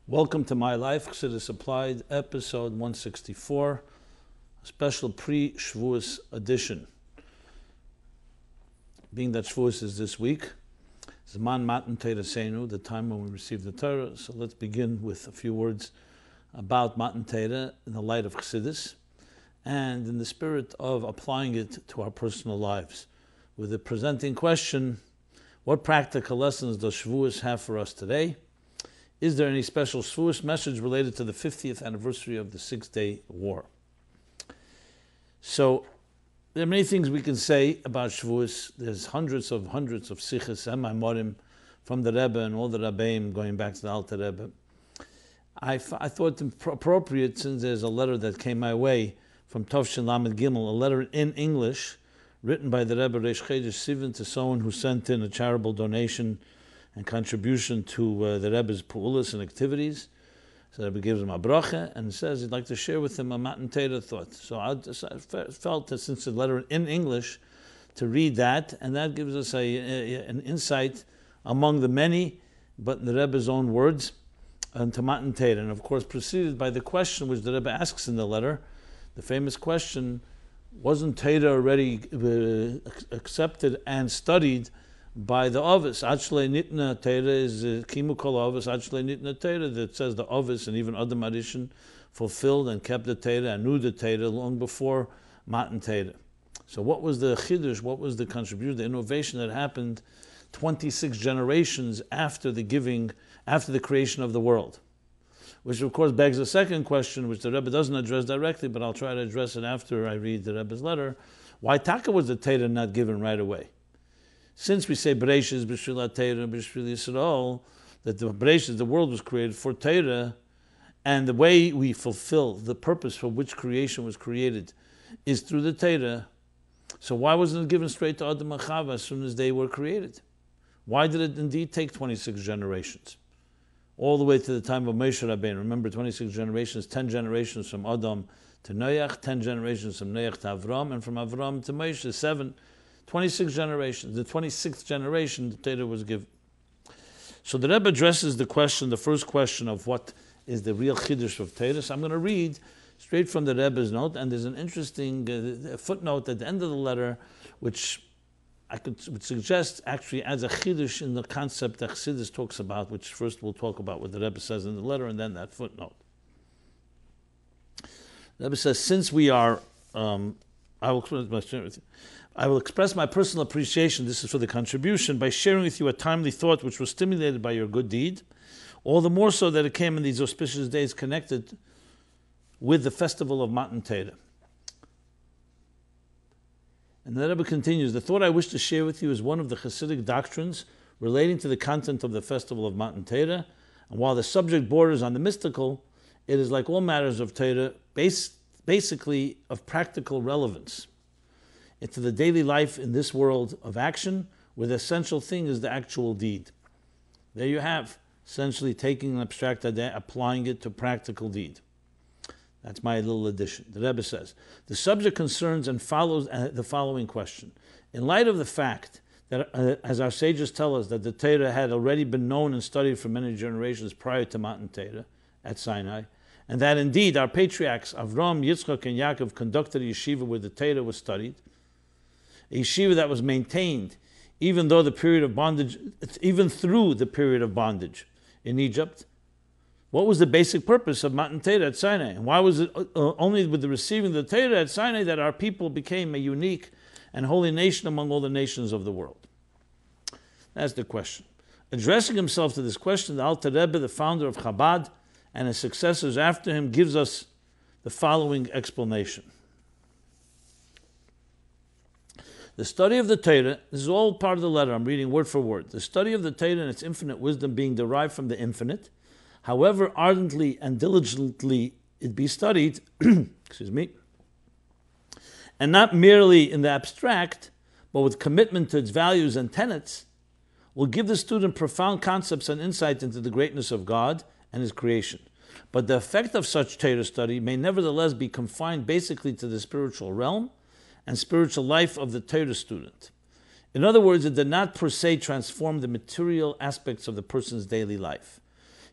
Welcome to MyLife, Chassidus Applied, episode 164, a special pre-Shavuos edition. Being that Shavuos is this week, Zaman Mattan Torah, the time when we receive the Torah, so let's begin with a few words about Mattan Torah in the light of Chassidus and in the spirit of applying it to our personal lives. With the presenting question, what practical lessons does Shavuos have for us today? Is there any special Shavuos message related to the 50th anniversary of the Six-Day War? So, there are many things we can say about Shavuos. There's hundreds of sichos and maimarim from the Rebbe and all the Rabbeim going back to the Alter Rebbe. I thought it appropriate, since there's a letter that came my way from Tovshin Lamed Gimel, a letter in English written by the Rebbe Rashbi to someone who sent in a charitable donation and contribution to the Rebbe's pu'ulas and activities. So the Rebbe gives him a bracha and says he'd like to share with him a Mattan Torah thought. So I felt that since the letter in English, to read that, and that gives us an insight among the many, but in the Rebbe's own words, to Mattan Torah. And of course preceded by the question which the Rebbe asks in the letter, the famous question, wasn't Torah already accepted and studied by the Ovis? Achle Nitna Torah is Kimu Kol Ovis, Achle Nitna Torah, that says the Ovis and even Adam Arishan fulfilled and kept the Torah and knew the Torah long before Mattan Torah. So what was the Chiddush, what was the contribution, the innovation that happened 26 generations after the creation of the world? Which of course begs a second question, which the Rebbe doesn't address directly, but I'll try to address it after I read the Rebbe's letter. Why Taka was the Torah not given right away? Since we say Bereshis b'shvil Torah b'shvil Yisrael, that the Bereshis, the world was created for Torah, and the way we fulfill the purpose for which creation was created is through the Torah. So why wasn't it given straight to Adam and Chava as soon as they were created? Why did it indeed take 26 generations? All the way to the time of Moshe Rabbeinu. Remember, 26 generations, 10 generations from Adam to Noach, 10 generations from Noach to Avram, and from Avram to Moshe, 26 generations. The 26th generation, the Torah was given. So the Rebbe addresses the first question of what is the real Chiddush of Torah. So I'm going to read straight from the Rebbe's note, and there's an interesting footnote at the end of the letter, which I would suggest actually adds a Chiddush in the concept that Chassidus talks about, which first we'll talk about what the Rebbe says in the letter, and then that footnote. The Rebbe says, since we are, I will express my personal appreciation, this is for the contribution, by sharing with you a timely thought which was stimulated by your good deed, all the more so that it came in these auspicious days connected with the festival of Mattan Torah. And the Rebbe continues, the thought I wish to share with you is one of the Chassidic doctrines relating to the content of the festival of Mattan Torah, and while the subject borders on the mystical, it is like all matters of Torah, basically of practical relevance into the daily life in this world of action, where the essential thing is the actual deed. There you have, essentially taking an abstract idea, applying it to practical deed. That's my little addition. The Rebbe says, the subject concerns and follows the following question. In light of the fact that, as our sages tell us, that the Torah had already been known and studied for many generations prior to Mattan Torah at Sinai, and that indeed our patriarchs Avram, Yitzchak, and Yaakov conducted a yeshiva where the Torah was studied, a yeshiva that was maintained even through the period of bondage in Egypt. What was the basic purpose of Mattan Torah at Sinai? And why was it only with the receiving the Torah at Sinai that our people became a unique and holy nation among all the nations of the world? That's the question. Addressing himself to this question, the Alter Rebbe, the founder of Chabad, and his successors after him, gives us the following explanation. The study of the Torah, this is all part of the letter, I'm reading word for word. The study of the Torah and its infinite wisdom being derived from the infinite, however ardently and diligently it be studied, and not merely in the abstract, but with commitment to its values and tenets, will give the student profound concepts and insight into the greatness of God and His creation. But the effect of such Torah study may nevertheless be confined basically to the spiritual realm and spiritual life of the Torah student. In other words, it did not per se transform the material aspects of the person's daily life.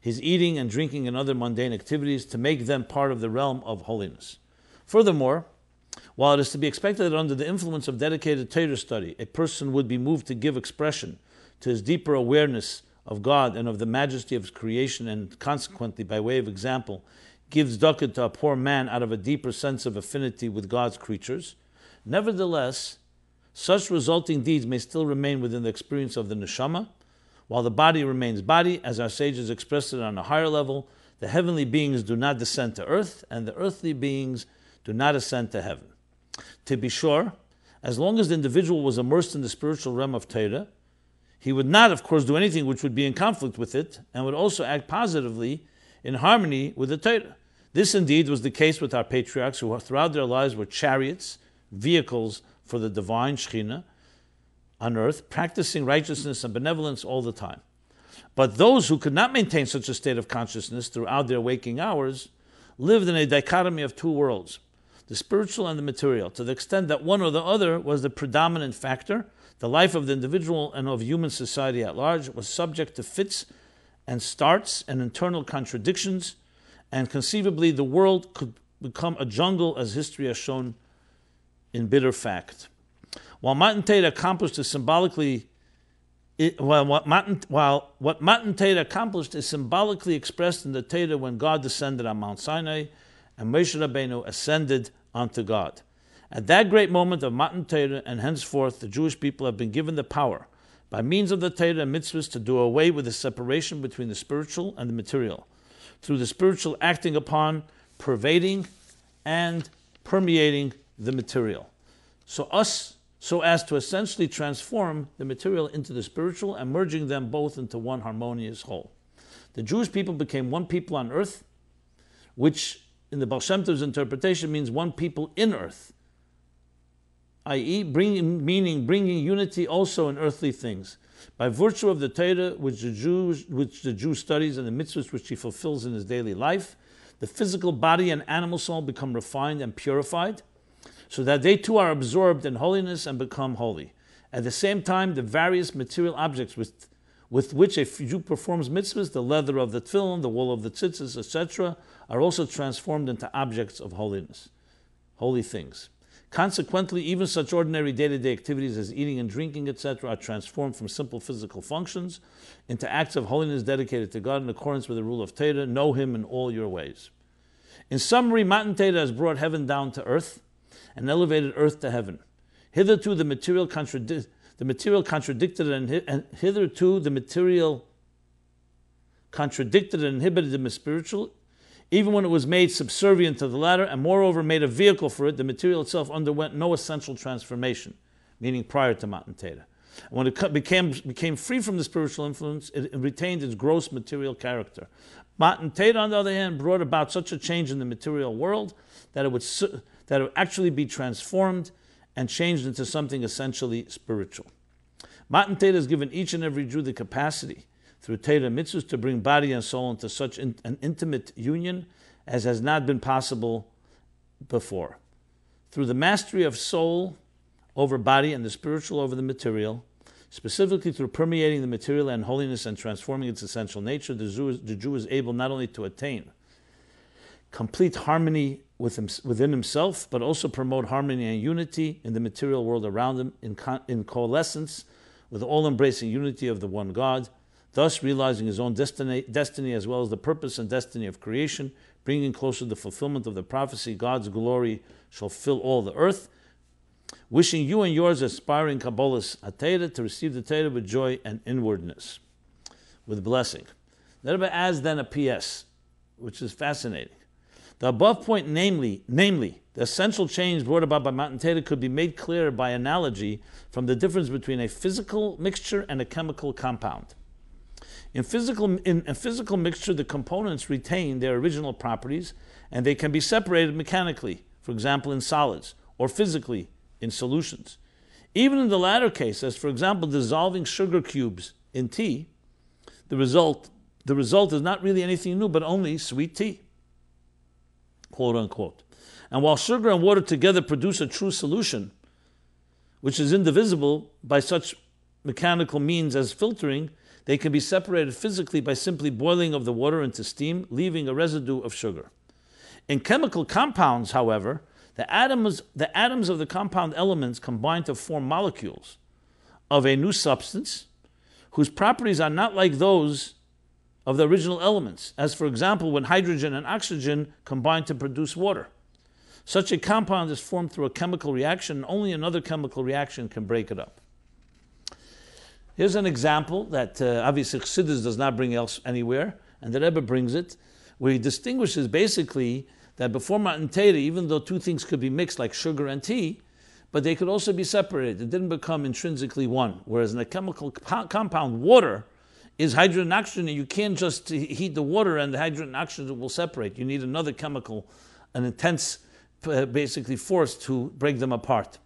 his eating and drinking and other mundane activities, to make them part of the realm of holiness. Furthermore, while it is to be expected that under the influence of dedicated Torah study, a person would be moved to give expression to his deeper awareness of God and of the majesty of his creation, and consequently, by way of example, gives tzedakah to a poor man out of a deeper sense of affinity with God's creatures, nevertheless, such resulting deeds may still remain within the experience of the neshama, while the body remains body. As our sages expressed it on a higher level, the heavenly beings do not descend to earth, and the earthly beings do not ascend to heaven. To be sure, as long as the individual was immersed in the spiritual realm of Torah, he would not, of course, do anything which would be in conflict with it, and would also act positively in harmony with the Torah. This indeed was the case with our patriarchs, who throughout their lives were chariots, vehicles for the divine Shekhinah on earth, practicing righteousness and benevolence all the time. But those who could not maintain such a state of consciousness throughout their waking hours lived in a dichotomy of two worlds, the spiritual and the material, to the extent that one or the other was the predominant factor. The life of the individual and of human society at large was subject to fits and starts and internal contradictions, and conceivably the world could become a jungle, as history has shown in bitter fact. While Mattan Torah accomplished is symbolically what Mattan Torah accomplished is symbolically expressed in the Torah when God descended on Mount Sinai and Moshe Rabbeinu ascended onto God. At that great moment of Mattan Torah and henceforth, the Jewish people have been given the power, by means of the Torah and mitzvahs, to do away with the separation between the spiritual and the material, through the spiritual acting upon, pervading, and permeating the material, so as to essentially transform the material into the spiritual and merging them both into one harmonious whole. The Jewish people became one people on earth, which in the Baal Shem Tov's interpretation means one people in earth, i.e. bringing unity also in earthly things. By virtue of the Torah which the Jew studies and the mitzvahs which he fulfills in his daily life, the physical body and animal soul become refined and purified, so that they too are absorbed in holiness and become holy. At the same time, the various material objects with which a Jew performs mitzvahs, the leather of the tefillin, the wool of the tzitzis, etc., are also transformed into objects of holiness, holy things. Consequently, even such ordinary day-to-day activities as eating and drinking, etc., are transformed from simple physical functions into acts of holiness dedicated to God in accordance with the rule of Torah: know Him in all your ways. In summary, Mattan Torah has brought heaven down to earth and elevated earth to heaven. Hitherto the material contradicted and inhibited the spiritual, even when it was made subservient to the latter, and moreover made a vehicle for it. The material itself underwent no essential transformation, meaning prior to Mattan Torah. And when it became free from the spiritual influence, it retained its gross material character. Mattan Torah, on the other hand, brought about such a change in the material world that it would actually be transformed and changed into something essentially spiritual. Mattan Torah has given each and every Jew the capacity, through Torah mitzvahs, to bring body and soul into such an intimate union as has not been possible before. Through the mastery of soul over body and the spiritual over the material, specifically through permeating the material and holiness and transforming its essential nature, the Jew is able not only to attain complete harmony within himself, but also promote harmony and unity in the material world around him, in coalescence with all-embracing unity of the one God, thus realizing his own destiny as well as the purpose and destiny of creation, bringing closer the fulfillment of the prophecy: God's glory shall fill all the earth. Wishing you and yours, aspiring Kabbalah's HaTorah, to receive the Torah with joy and inwardness, with blessing. The Rebbe adds then a PS, which is fascinating. The above point, namely, the essential change brought about by Mattan Torah, could be made clearer by analogy from the difference between a physical mixture and a chemical compound. In physical mixture, the components retain their original properties and they can be separated mechanically, for example in solids, or physically in solutions. Even in the latter case, as for example dissolving sugar cubes in tea, the result is not really anything new, but only sweet tea, quote unquote. And while sugar and water together produce a true solution, which is indivisible by such mechanical means as filtering, They can be separated physically by simply boiling of the water into steam, leaving a residue of sugar. In chemical compounds, however, the atoms of the compound elements combine to form molecules of a new substance whose properties are not like those of the original elements, as for example when hydrogen and oxygen combine to produce water. Such a compound is formed through a chemical reaction, and only another chemical reaction can break it up. Here's an example that obviously Chassidus does not bring else anywhere, and the Rebbe brings it, where he distinguishes basically that before Mattan Torah, even though two things could be mixed like sugar and tea, but they could also be separated. It didn't become intrinsically one. Whereas in a chemical compound, water is hydrogen and oxygen, and you can't just heat the water and the hydrogen and oxygen will separate. You need another chemical, an intense basically force to break them apart.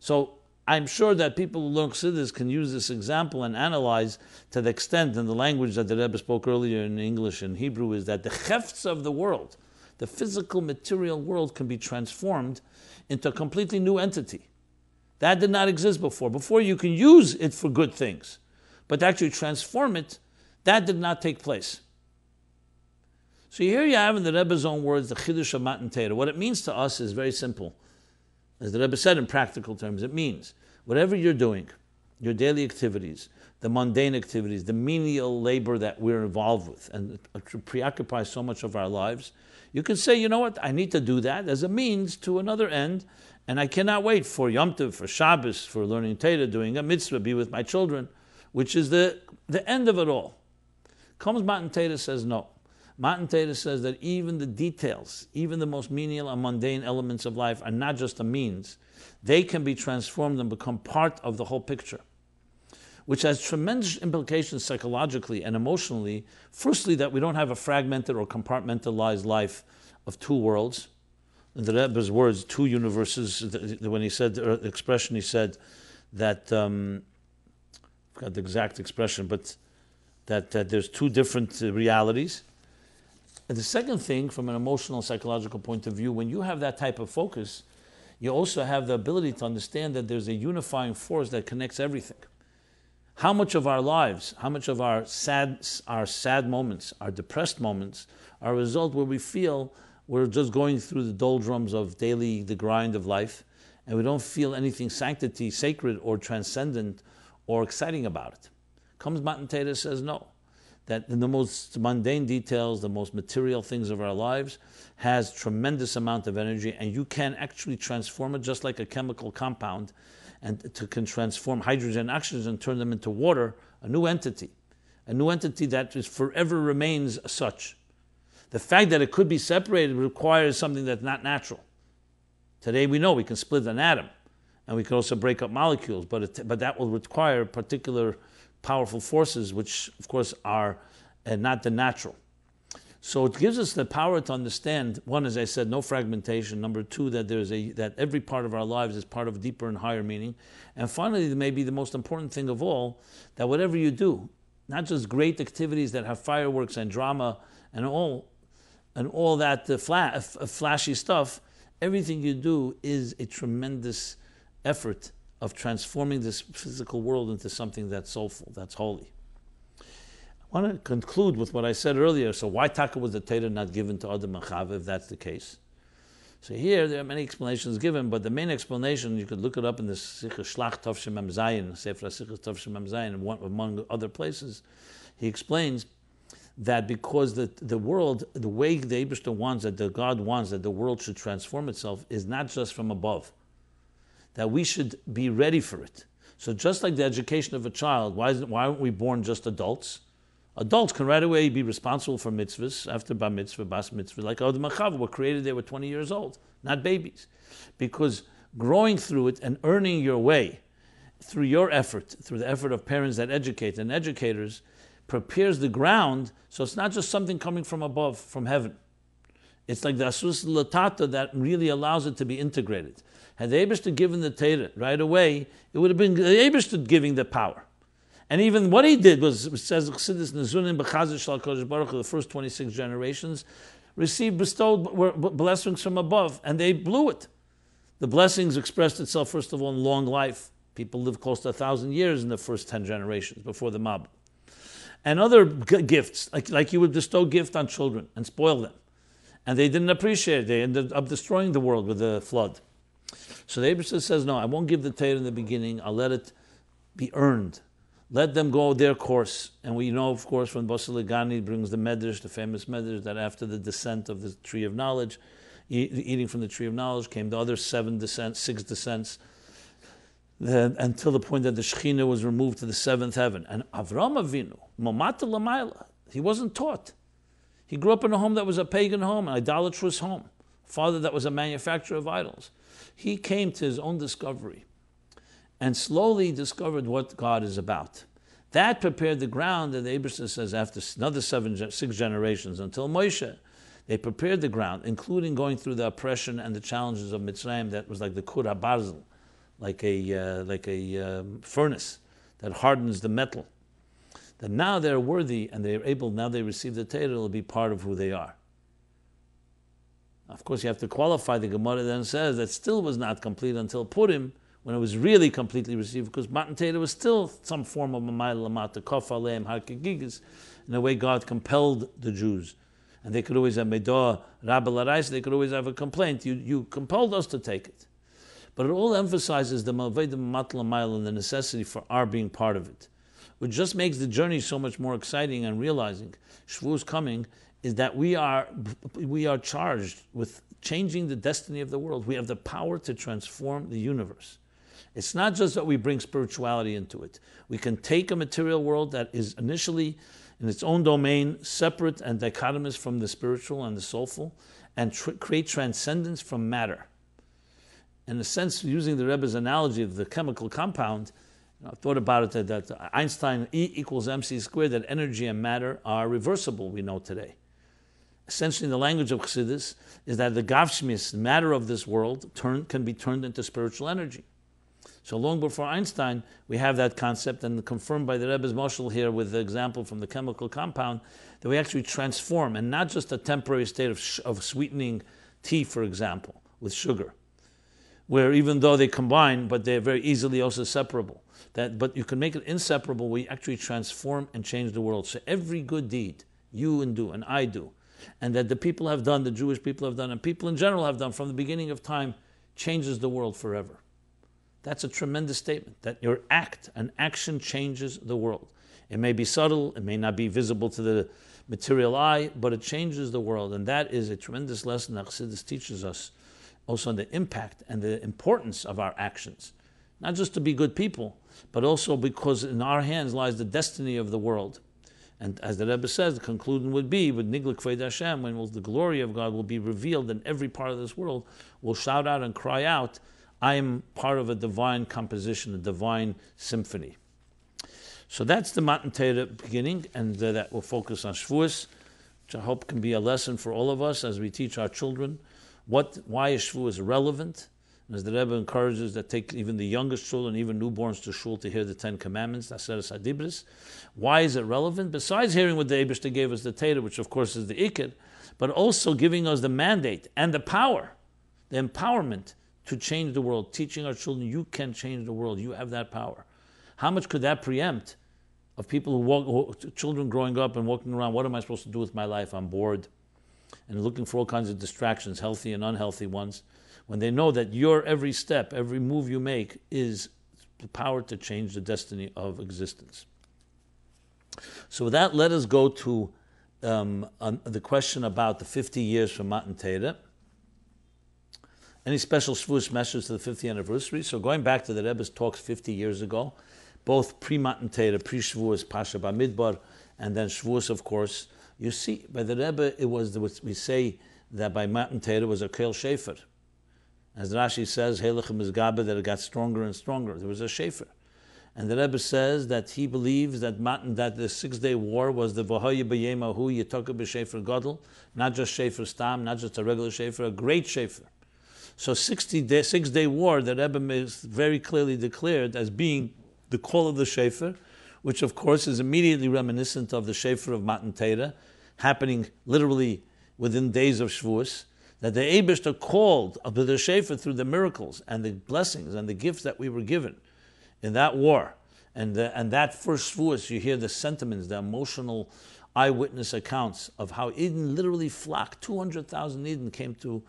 So I'm sure that people who learn Chassidus can use this example and analyze to the extent, in the language that the Rebbe spoke earlier in English and Hebrew, is that the hefts of the world, the physical material world, can be transformed into a completely new entity. That did not exist before. Before you can use it for good things, but to actually transform it, that did not take place. So here you have in the Rebbe's own words, the Chiddush of Mattan Torah. What it means to us is very simple. As the Rebbe said in practical terms, it means whatever you're doing, your daily activities, the mundane activities, the menial labor that we're involved with and preoccupies so much of our lives, you can say, you know what, I need to do that as a means to another end, and I cannot wait for Yom Tov, for Shabbos, for learning Torah, doing a mitzvah, be with my children, which is the end of it all. Comes Mattan Torah says no. Mattan Torah says that even the details, even the most menial and mundane elements of life are not just a means. They can be transformed and become part of the whole picture, which has tremendous implications psychologically and emotionally. Firstly, that we don't have a fragmented or compartmentalized life of two worlds. In the Rebbe's words, two universes. When he said the expression, he said that, I forgot the exact expression, but that there's two different realities. And the second thing, from an emotional, psychological point of view, when you have that type of focus, you also have the ability to understand that there's a unifying force that connects everything. How much of our lives, how much of our sad moments, our depressed moments, are a result where we feel we're just going through the doldrums of the grind of life, and we don't feel anything sanctity, sacred, or transcendent, or exciting about it. Comes Mattan Torah says no. That in the most mundane details, the most material things of our lives, has tremendous amount of energy, and you can actually transform it just like a chemical compound, and can transform hydrogen and oxygen and turn them into water, a new entity that is forever remains such. The fact that it could be separated requires something that's not natural. Today we know we can split an atom, and we can also break up molecules, but that will require particular powerful forces, which of course are not the natural. So it gives us the power to understand, one, as I said, no fragmentation. Number two, that that every part of our lives is part of a deeper and higher meaning. And finally, maybe the most important thing of all, that whatever you do, not just great activities that have fireworks and drama and all that flashy stuff, everything you do is a tremendous effort of transforming this physical world into something that's soulful, that's holy. I want to conclude with what I said earlier. So why Taka was the Torah not given to Adam and Chava, if that's the case? So here, there are many explanations given, but the main explanation, you could look it up in the Sicha Shlach Tov Shem Mem Zayin, Sefer Sicha Tov Shem Mem Zayin, among other places. He explains that because the world, the way the Eibishter wants, that the God wants that the world should transform itself, is not just from above. That we should be ready for it. So just like the education of a child, why aren't we born just adults? Adults can right away be responsible for mitzvahs, after bar mitzvah, bas mitzvah, like Adam and Chava were created, they were 20 years old, not babies. Because growing through it and earning your way through your effort, through the effort of parents that educate and educators, prepares the ground, so it's not just something coming from above, from heaven. It's like the asus latata that really allows it to be integrated. Had the Eibishter given the Torah right away, it would have been the Eibishter giving the power. And even what he did was, says Chassidus Nezunim B'Chazir Shal Kodesh Baruch Hu, the first 26 generations were blessings from above, and they blew it. The blessings expressed itself, first of all, in long life. People lived close to 1,000 years in the first 10 generations before the mob. and other gifts, like you would bestow gift on children and spoil them. And they didn't appreciate it. They ended up destroying the world with the flood. So the Eibishter says, no, I won't give the Torah in the beginning. I'll let it be earned. Let them go their course. And we know, of course, from Basiligani brings the Medrash, the famous Medrash, that after the descent of the tree of knowledge, eating from the tree of knowledge, came the other 6 descents, until the point that the Shekhinah was removed to the 7th heaven. And Avram Avinu, Momata Lamayla, he wasn't taught. He grew up in a home that was a pagan home, an idolatrous home, a father that was a manufacturer of idols. He came to his own discovery and slowly discovered what God is about. That prepared the ground, and the Eibishter says after another 6 generations until Moshe, they prepared the ground, including going through the oppression and the challenges of Mitzrayim. That was like the Kur HaBarzel, like a furnace that hardens the metal. That now they're worthy and they're able, now they receive the Torah, it'll be part of who they are. Of course, you have to qualify. The Gemara then says that still was not complete until Purim, when it was really completely received, because Mattan Torah was still some form of Mamayla Lamata, Kof Aleim, Har Kegigis, in a way God compelled the Jews. And they could always have Medah, Rabbi Larais, they could always have a complaint. You compelled us to take it. But it all emphasizes the Malveda Matla Mile and the necessity for our being part of it, which just makes the journey so much more exciting. And realizing Shavuos coming is that we are charged with changing the destiny of the world. We have the power to transform the universe. It's not just that we bring spirituality into it. We can take a material world that is initially in its own domain, separate and dichotomous from the spiritual and the soulful, and create transcendence from matter. In a sense, using the Rebbe's analogy of the chemical compound, I thought about it that Einstein, E equals mc squared, that energy and matter are reversible, we know today. Essentially, in the language of Chassidus, is that the Gavshmis, matter of this world, can be turned into spiritual energy. So long before Einstein, we have that concept, and confirmed by the Rebbe's Moshel here with the example from the chemical compound, that we actually transform, and not just a temporary state of sweetening tea, for example, with sugar, where even though they combine, but they're very easily also separable. But you can make it inseparable, we actually transform and change the world. So every good deed, you and do, and I do, and that the people have done, the Jewish people have done, and people in general have done from the beginning of time, changes the world forever. That's a tremendous statement, that your an action changes the world. It may be subtle, it may not be visible to the material eye, but it changes the world. And that is a tremendous lesson that Chassidus teaches us, also on the impact and the importance of our actions. Not just to be good people, but also because in our hands lies the destiny of the world. And as the Rebbe says, the conclusion would be, with Nigla Kved Hashem, when the glory of God will be revealed in every part of this world, we'll shout out and cry out, I am part of a divine composition, a divine symphony. So that's the Mattan Torah beginning, and that will focus on Shavuos, which I hope can be a lesson for all of us as we teach our children why is Shavuos relevant. And as the Rebbe encourages that take even the youngest children, even newborns, to shul to hear the 10 Commandments, Aseres Hadibris. Why is it relevant? Besides hearing what the Eibishter gave us, the Torah, which of course is the Iked, but also giving us the mandate and the power, the empowerment to change the world, teaching our children, you can change the world, you have that power. How much could that preempt of people children growing up and walking around, what am I supposed to do with my life? I'm bored, and looking for all kinds of distractions, healthy and unhealthy ones, when they know that your every step, every move you make is the power to change the destiny of existence. So with that, let us go to the question about the 50 years from Mattan Torah. Any special Shavuos message to the 50th anniversary? So going back to the Rebbe's talks 50 years ago, both pre-Mattan Torah, pre-Shavuos, Pasha Bamidbar, and then Shavuos, of course, you see, by the Rebbe, it was, we say that by Mattan Torah was a Kel Shefer. As Rashi says, Heilichem is Gabe, that it got stronger and stronger. There was a Shefer. And the Rebbe says that he believes that that the 6-day war was the V'hoye b'yemahu Yitaka b'Shefer Gadol, not just Shefer Stam, not just a regular Shefer, a great Shefer. So 6-day war, the Rebbe is very clearly declared as being the call of the Shefer, which of course is immediately reminiscent of the Shefer of Mattan Torah, happening literally within days of Shavuos, that the Eibishter called up to the Shefer through the miracles and the blessings and the gifts that we were given in that war. And that first Shavuos, you hear the sentiments, the emotional eyewitness accounts of how Eden literally flocked. 200,000 Eden came to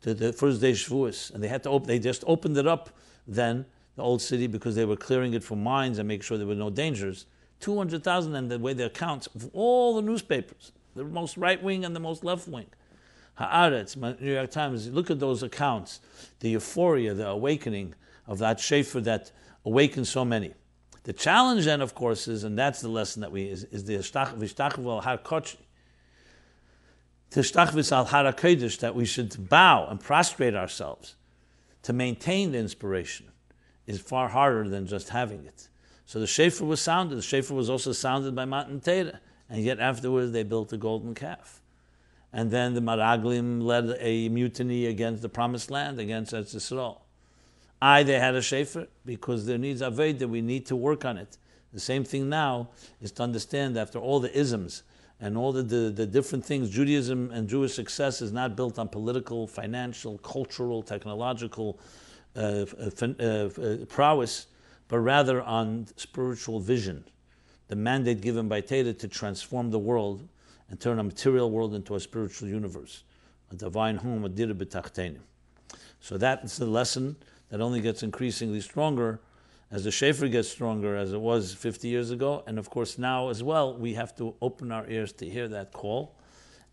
the first day Shavuos, and they just opened it up then, the old city, because they were clearing it from mines and making sure there were no dangers. 200,000, and the way the accounts of all the newspapers, the most right wing and the most left wing, Haaretz, New York Times, look at those accounts, the euphoria, the awakening of that Shefer that awakened so many. The challenge then, of course, is, and that's the lesson that is the Vishtachvu al Har Kodesh, Tishtachvis al Har HaKodesh, that we should bow and prostrate ourselves to maintain the inspiration, is far harder than just having it. So the Shefer was sounded. The Shefer was also sounded by Mattan Torah, and yet afterwards they built a golden calf. And then the Maraglim led a mutiny against the Promised Land, against Eretz Yisrael. They had a Shefer because there needs Aveda. We need to work on it. The same thing now is to understand, after all the isms and all the different things, Judaism and Jewish success is not built on political, financial, cultural, technological prowess, but rather on spiritual vision. The mandate given by Torah to transform the world and turn a material world into a spiritual universe, a divine home, a dir b'tachtenim. So that is the lesson that only gets increasingly stronger as the Shefer gets stronger, as it was 50 years ago. And of course now as well, we have to open our ears to hear that call.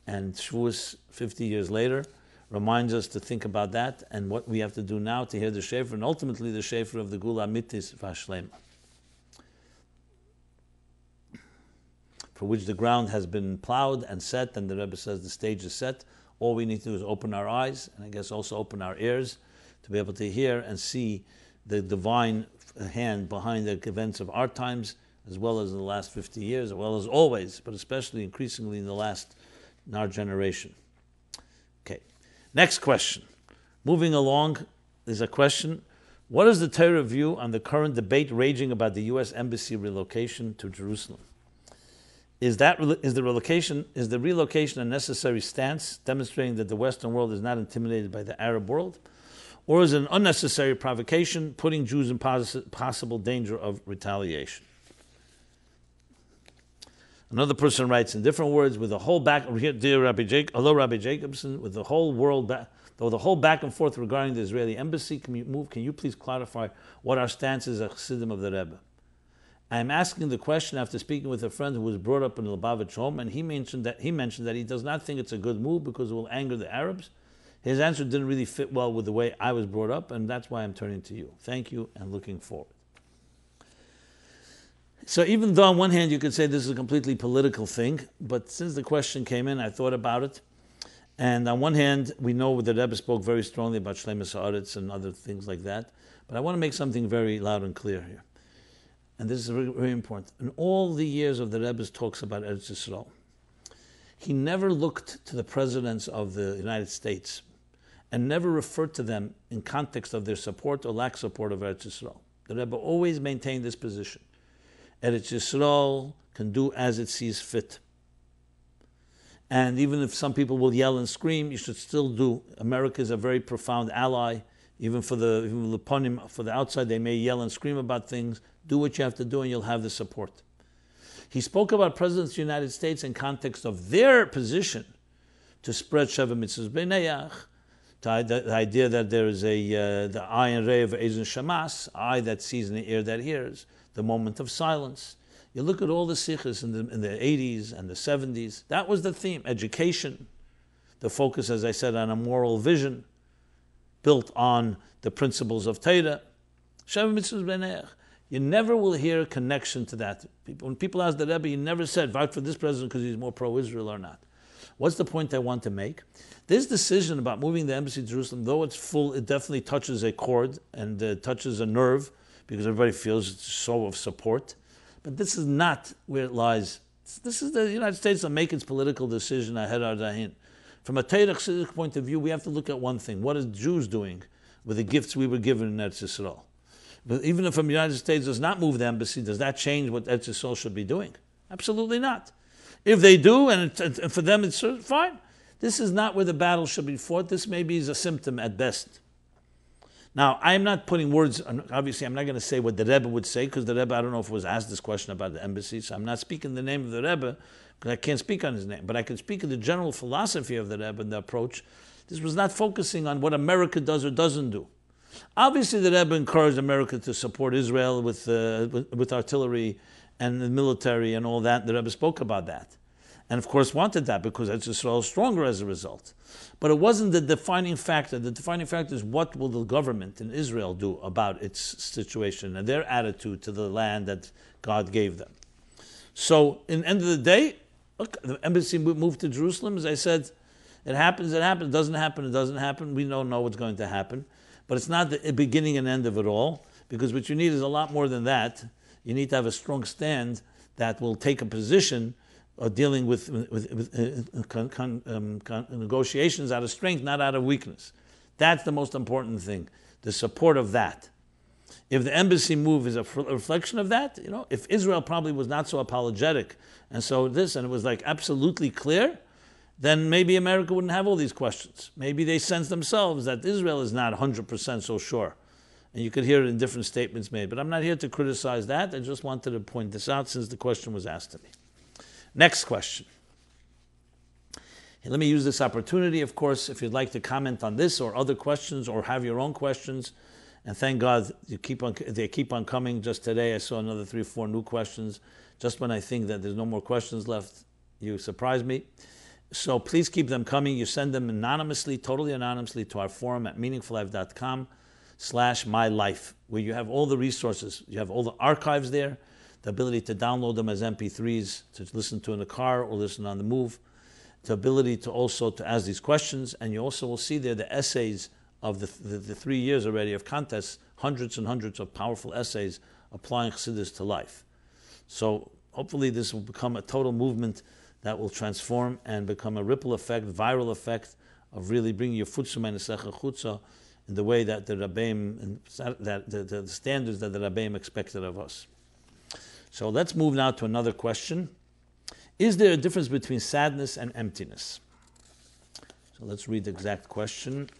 And Shavuos 50 years later reminds us to think about that and what we have to do now to hear the Shefer, and ultimately the Shefer of the Gula Mitis Vashlema, for which the ground has been plowed and set, and the Rebbe says the stage is set. All we need to do is open our eyes, and I guess also open our ears, to be able to hear and see the divine hand behind the events of our times, as well as in the last 50 years, as well as always, but especially increasingly in our generation. Okay, next question. Moving along, there's a question. What is the Torah view on the current debate raging about the U.S. Embassy relocation to Jerusalem? Is the relocation a necessary stance, demonstrating that the Western world is not intimidated by the Arab world? Or is it an unnecessary provocation, putting Jews in possible danger of retaliation? Another person writes in different words, with the whole back, dear Rabbi Jacobson, with the whole world though the whole back and forth regarding the Israeli embassy, can you please clarify what our stance is as Chassidim of the Rebbe? I am asking the question after speaking with a friend who was brought up in a Lubavitch home, and he mentioned that he does not think it's a good move because it will anger the Arabs. His answer didn't really fit well with the way I was brought up, and that's why I'm turning to you. Thank you, and looking forward. So even though on one hand you could say this is a completely political thing, but since the question came in, I thought about it. And on one hand, we know the Rebbe spoke very strongly about Shleimus Haaretz and other things like that, but I want to make something very loud and clear here. And this is very, very important. In all the years of the Rebbe's talks about Eretz Yisrael, he never looked to the presidents of the United States and never referred to them in context of their support or lack support of Eretz Yisrael. The Rebbe always maintained this position. Eretz Yisrael can do as it sees fit. And even if some people will yell and scream, you should still do. America is a very profound ally. Even for the outside, they may yell and scream about things. Do what you have to do and you'll have the support. He spoke about presidents of the United States in context of their position to spread Sheva Mitzvahs B'neiach, the idea that there is the eye and ray of Eizon Shamas, eye that sees and the ear that hears, the moment of silence. You look at all the sikhs in the 80s and the 70s, that was the theme. Education, the focus, as I said, on a moral vision, built on the principles of Torah. Sheva Mitzvahs B'neiach. You never will hear a connection to that. When people ask the Rebbe, he never said, vote for this president because he's more pro-Israel or not. What's the point I want to make? This decision about moving the embassy to Jerusalem, though it's full, it definitely touches a chord and touches a nerve because everybody feels it's a show of support. But this is not where it lies. This is the United States that make its political decision ahead of Dahin. From a Torah Chassidic point of view, we have to look at one thing. What is Jews doing with the gifts we were given in Eretz Yisrael? But even if the United States does not move the embassy, does that change what Eretz Yisrael should be doing? Absolutely not. If they do, and for them it's fine. This is not where the battle should be fought. This maybe is a symptom at best. Now, I'm not putting words, obviously I'm not going to say what the Rebbe would say, because the Rebbe, I don't know if it was asked this question about the embassy, so I'm not speaking the name of the Rebbe, because I can't speak on his name, but I can speak of the general philosophy of the Rebbe and the approach. This was not focusing on what America does or doesn't do. Obviously, the Rebbe encouraged America to support Israel with artillery and the military and all that. The Rebbe spoke about that. And of course wanted that because Israel is stronger as a result. But it wasn't the defining factor. The defining factor is what will the government in Israel do about its situation and their attitude to the land that God gave them. So in the end of the day, look, the embassy moved to Jerusalem. As I said, it happens, it doesn't happen, it doesn't happen. We don't know what's going to happen. But it's not the beginning and end of it all, because what you need is a lot more than that. You need to have a strong stand that will take a position dealing with negotiations out of strength, not out of weakness. That's the most important thing, the support of that. If the embassy move is a reflection of that, if Israel probably was not so apologetic and it was like absolutely clear, then maybe America wouldn't have all these questions. Maybe they sense themselves that Israel is not 100% so sure. And you could hear it in different statements made. But I'm not here to criticize that. I just wanted to point this out since the question was asked to me. Next question. Let me use this opportunity, of course, if you'd like to comment on this or other questions or have your own questions. And thank God they keep on coming. Just today I saw another 3 or 4 new questions. Just when I think that there's no more questions left, you surprise me. So please keep them coming. You send them anonymously, totally anonymously, to our forum at meaningfullife.com/MyLife, where you have all the resources. You have all the archives there, the ability to download them as MP3s, to listen to in the car or listen on the move, the ability to also to ask these questions, and you also will see there the essays of the 3 years already of contests, hundreds and hundreds of powerful essays applying Chassidus to life. So hopefully this will become a total movement that will transform and become a ripple effect, viral effect of really bringing your futsum and chutza in the way that the Rabbeim, that the standards that the Rabbeim expected of us. So let's move now to another question. Is there a difference between sadness and emptiness? So let's read the exact question.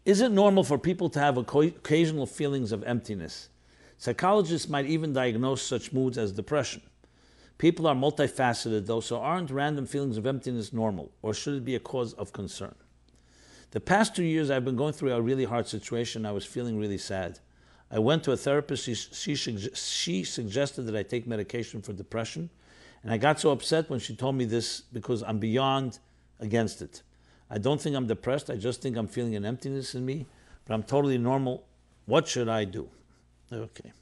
Is it normal for people to have occasional feelings of emptiness? Psychologists might even diagnose such moods as depression. People are multifaceted though, so aren't random feelings of emptiness normal, or should it be a cause of concern? The past 2 years I've been going through a really hard situation. I was feeling really sad. I went to a therapist. She suggested that I take medication for depression, and I got so upset when she told me this because I'm beyond against it. I don't think I'm depressed. I just think I'm feeling an emptiness in me, but I'm totally normal. What should I do? Okay.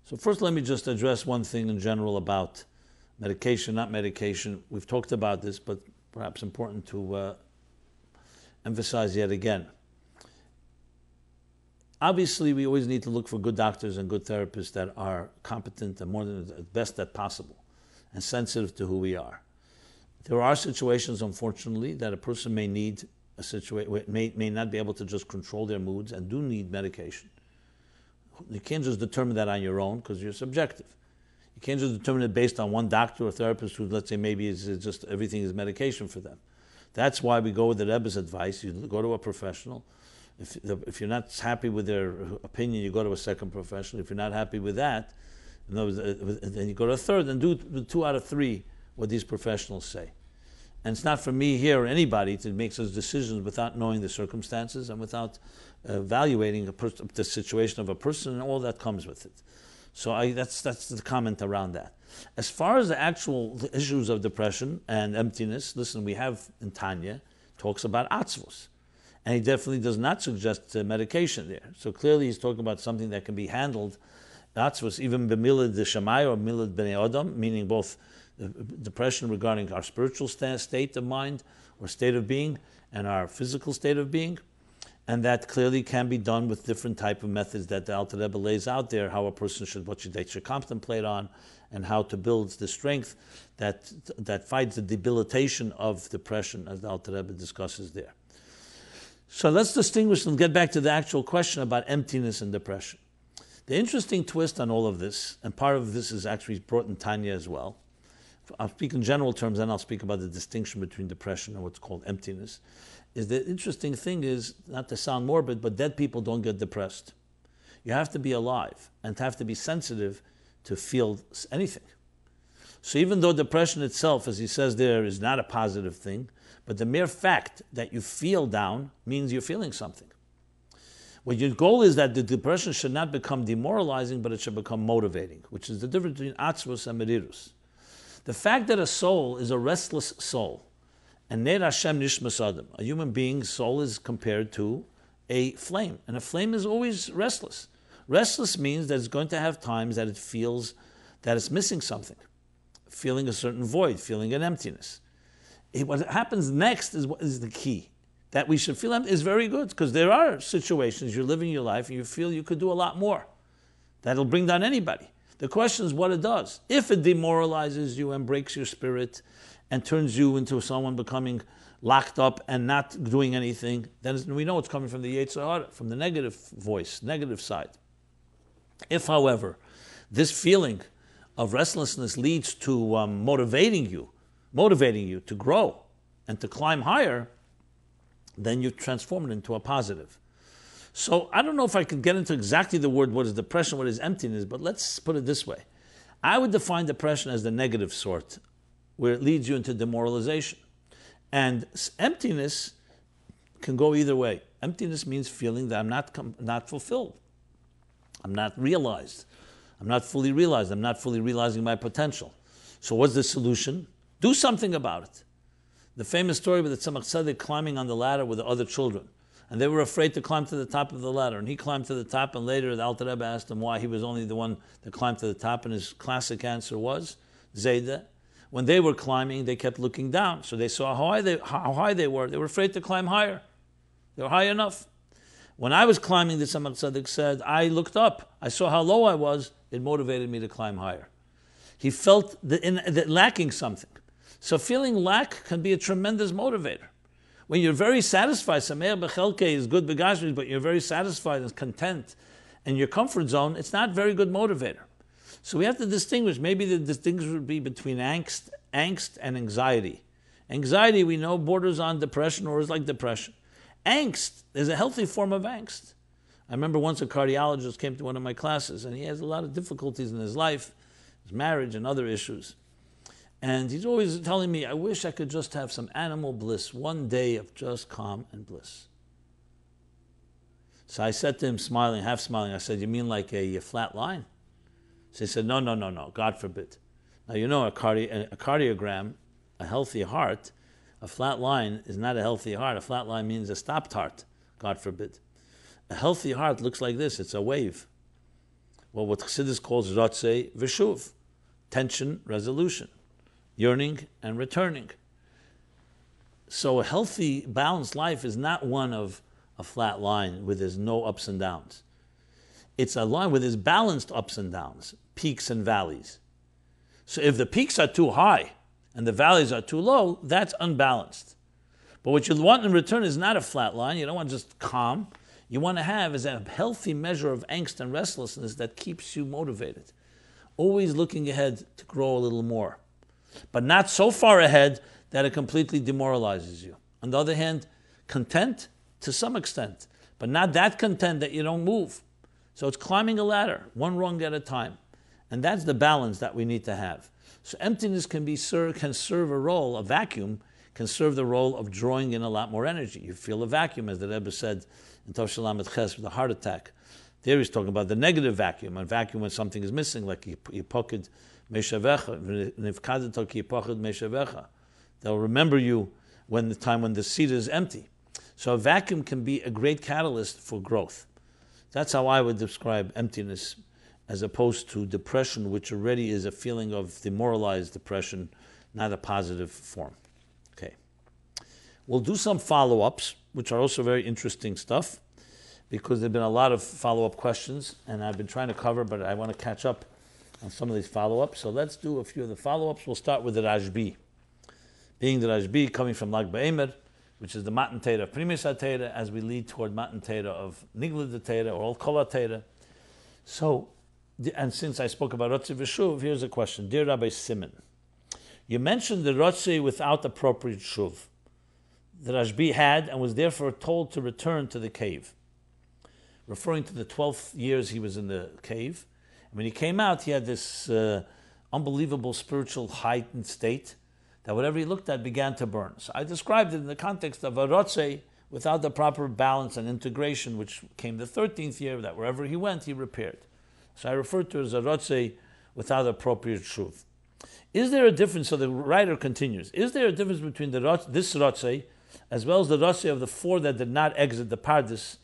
So first let me just address one thing in general about medication, not medication. We've talked about this, but perhaps important to emphasize yet again. Obviously, we always need to look for good doctors and good therapists that are competent and more than the best that possible and sensitive to who we are. There are situations, unfortunately, that a person may need may not be able to just control their moods and do need medication. You can't just determine that on your own because you're subjective. You can't just determine it based on one doctor or therapist who, let's say, maybe is just everything is medication for them. That's why we go with the Rebbe's advice. You go to a professional. If you're not happy with their opinion, you go to a second professional. If you're not happy with that, then you go to a third and do 2 out of 3 what these professionals say. And it's not for me here or anybody to make those decisions without knowing the circumstances and without evaluating the situation of a person and all that comes with it. So that's the comment around that. As far as the actual issues of depression and emptiness, listen, we have in Tanya, talks about atzvos. And he definitely does not suggest medication there. So clearly he's talking about something that can be handled. Atzvos, even b'milad d'shamai or milad b'nei adam, meaning both depression regarding our spiritual state of mind or state of being and our physical state of being, and that clearly can be done with different type of methods that the Alter Rebbe lays out there, how a person should contemplate on, and how to build the strength that fights the debilitation of depression, as the Alter Rebbe discusses there. So let's distinguish and get back to the actual question about emptiness and depression. The interesting twist on all of this, and part of this is actually brought in Tanya as well, I'll speak in general terms, and I'll speak about the distinction between depression and what's called emptiness, is the interesting thing is, not to sound morbid, but dead people don't get depressed. You have to be alive and have to be sensitive to feel anything. So even though depression itself, as he says there, is not a positive thing, but the mere fact that you feel down means you're feeling something. What your goal is that the depression should not become demoralizing, but it should become motivating, which is the difference between atzvus and merirus. The fact that a soul is a restless soul, and ner Hashem nishmas adam, a human being's soul is compared to a flame, and a flame is always restless. Restless means that it's going to have times that it feels that it's missing something, feeling a certain void, feeling an emptiness. What happens next is what is the key. That we should feel is very good, because there are situations you're living your life and you feel you could do a lot more. That'll bring down anybody. The question is what it does. If it demoralizes you and breaks your spirit and turns you into someone becoming locked up and not doing anything, then we know it's coming from the Yetzer Hara, from the negative voice, negative side. If, however, this feeling of restlessness leads to motivating you to grow and to climb higher, then you transform it into a positive. So I don't know if I could get into exactly the word, what is depression, what is emptiness, but let's put it this way. I would define depression as the negative sort, where it leads you into demoralization. And emptiness can go either way. Emptiness means feeling that I'm not fulfilled. I'm not realized. I'm not fully realized. I'm not fully realizing my potential. So what's the solution? Do something about it. The famous story with the Tzemach Tzedek climbing on the ladder with the other children. And they were afraid to climb to the top of the ladder. And he climbed to the top, and later the Alter Rebbe asked him why he was only the one that climbed to the top, and his classic answer was, Zayda. When they were climbing, they kept looking down. So they saw how high they were. They were afraid to climb higher. They were high enough. When I was climbing, the Tzemach Tzedek said, I looked up. I saw how low I was. It motivated me to climb higher. He felt that lacking something. So feeling lack can be a tremendous motivator. When you're very satisfied, Sameach B'chelke is good begashmis, but you're very satisfied and content in your comfort zone, it's not a very good motivator. So we have to distinguish. Maybe the distinction would be between angst and anxiety. Anxiety, we know, borders on depression or is like depression. Angst is a healthy form of angst. I remember once a cardiologist came to one of my classes, and he has a lot of difficulties in his life, his marriage and other issues. And he's always telling me, I wish I could just have some animal bliss, one day of just calm and bliss. So I said to him, smiling, half smiling, I said, you mean like a flat line? So he said, no, God forbid. Now you know a cardiogram, a healthy heart, a flat line is not a healthy heart. A flat line means a stopped heart, God forbid. A healthy heart looks like this, it's a wave. Well, what Chassidus calls Ratzei V'shuv, tension, resolution. Yearning and returning. So a healthy, balanced life is not one of a flat line where there's no ups and downs. It's a line where there's balanced ups and downs, peaks and valleys. So if the peaks are too high and the valleys are too low, that's unbalanced. But what you want in return is not a flat line. You don't want just calm. You want to have is a healthy measure of angst and restlessness that keeps you motivated. Always looking ahead to grow a little more. But not so far ahead that it completely demoralizes you. On the other hand, content to some extent, but not that content that you don't move. So it's climbing a ladder, one rung at a time. And that's the balance that we need to have. So emptiness can serve a role, a vacuum, can serve the role of drawing in a lot more energy. You feel a vacuum, as the Rebbe said in Tov Shalom et Ches with a heart attack. There he's talking about the negative vacuum, a vacuum when something is missing, like Yipokid Meshavecha, Nifkadetok Yipokid Meshavecha. They'll remember you when the seat is empty. So a vacuum can be a great catalyst for growth. That's how I would describe emptiness, as opposed to depression, which already is a feeling of demoralized depression, not a positive form. Okay. We'll do some follow-ups, which are also very interesting stuff, because there have been a lot of follow-up questions, and I've been trying to cover, but I want to catch up on some of these follow-ups. So let's do a few of the follow-ups. We'll start with the Rashbi. Being the Rashbi coming from Lag Ba'emer, which is the Mattan Torah of Primus HaTorah, as we lead toward Mattan Torah of Niglad Torah, or Kol HaTorah. So, and since I spoke about Rotzi V'Shuv, here's a question. Dear Rabbi Simon, You mentioned the Rashbi without appropriate shuv. The Rashbi had and was therefore told to return to the cave, referring to the 12 years he was in the cave. And when he came out, he had this unbelievable spiritual heightened state that whatever he looked at began to burn. So I described it in the context of a Rashbi without the proper balance and integration, which came the 13th year, that wherever he went, he repaired. So I referred to it as a Rashbi without appropriate shuv. Is there a difference? So the writer continues. Is there a difference between this Rashbi as well as the Rashbi of the 4 that did not exit the Pardes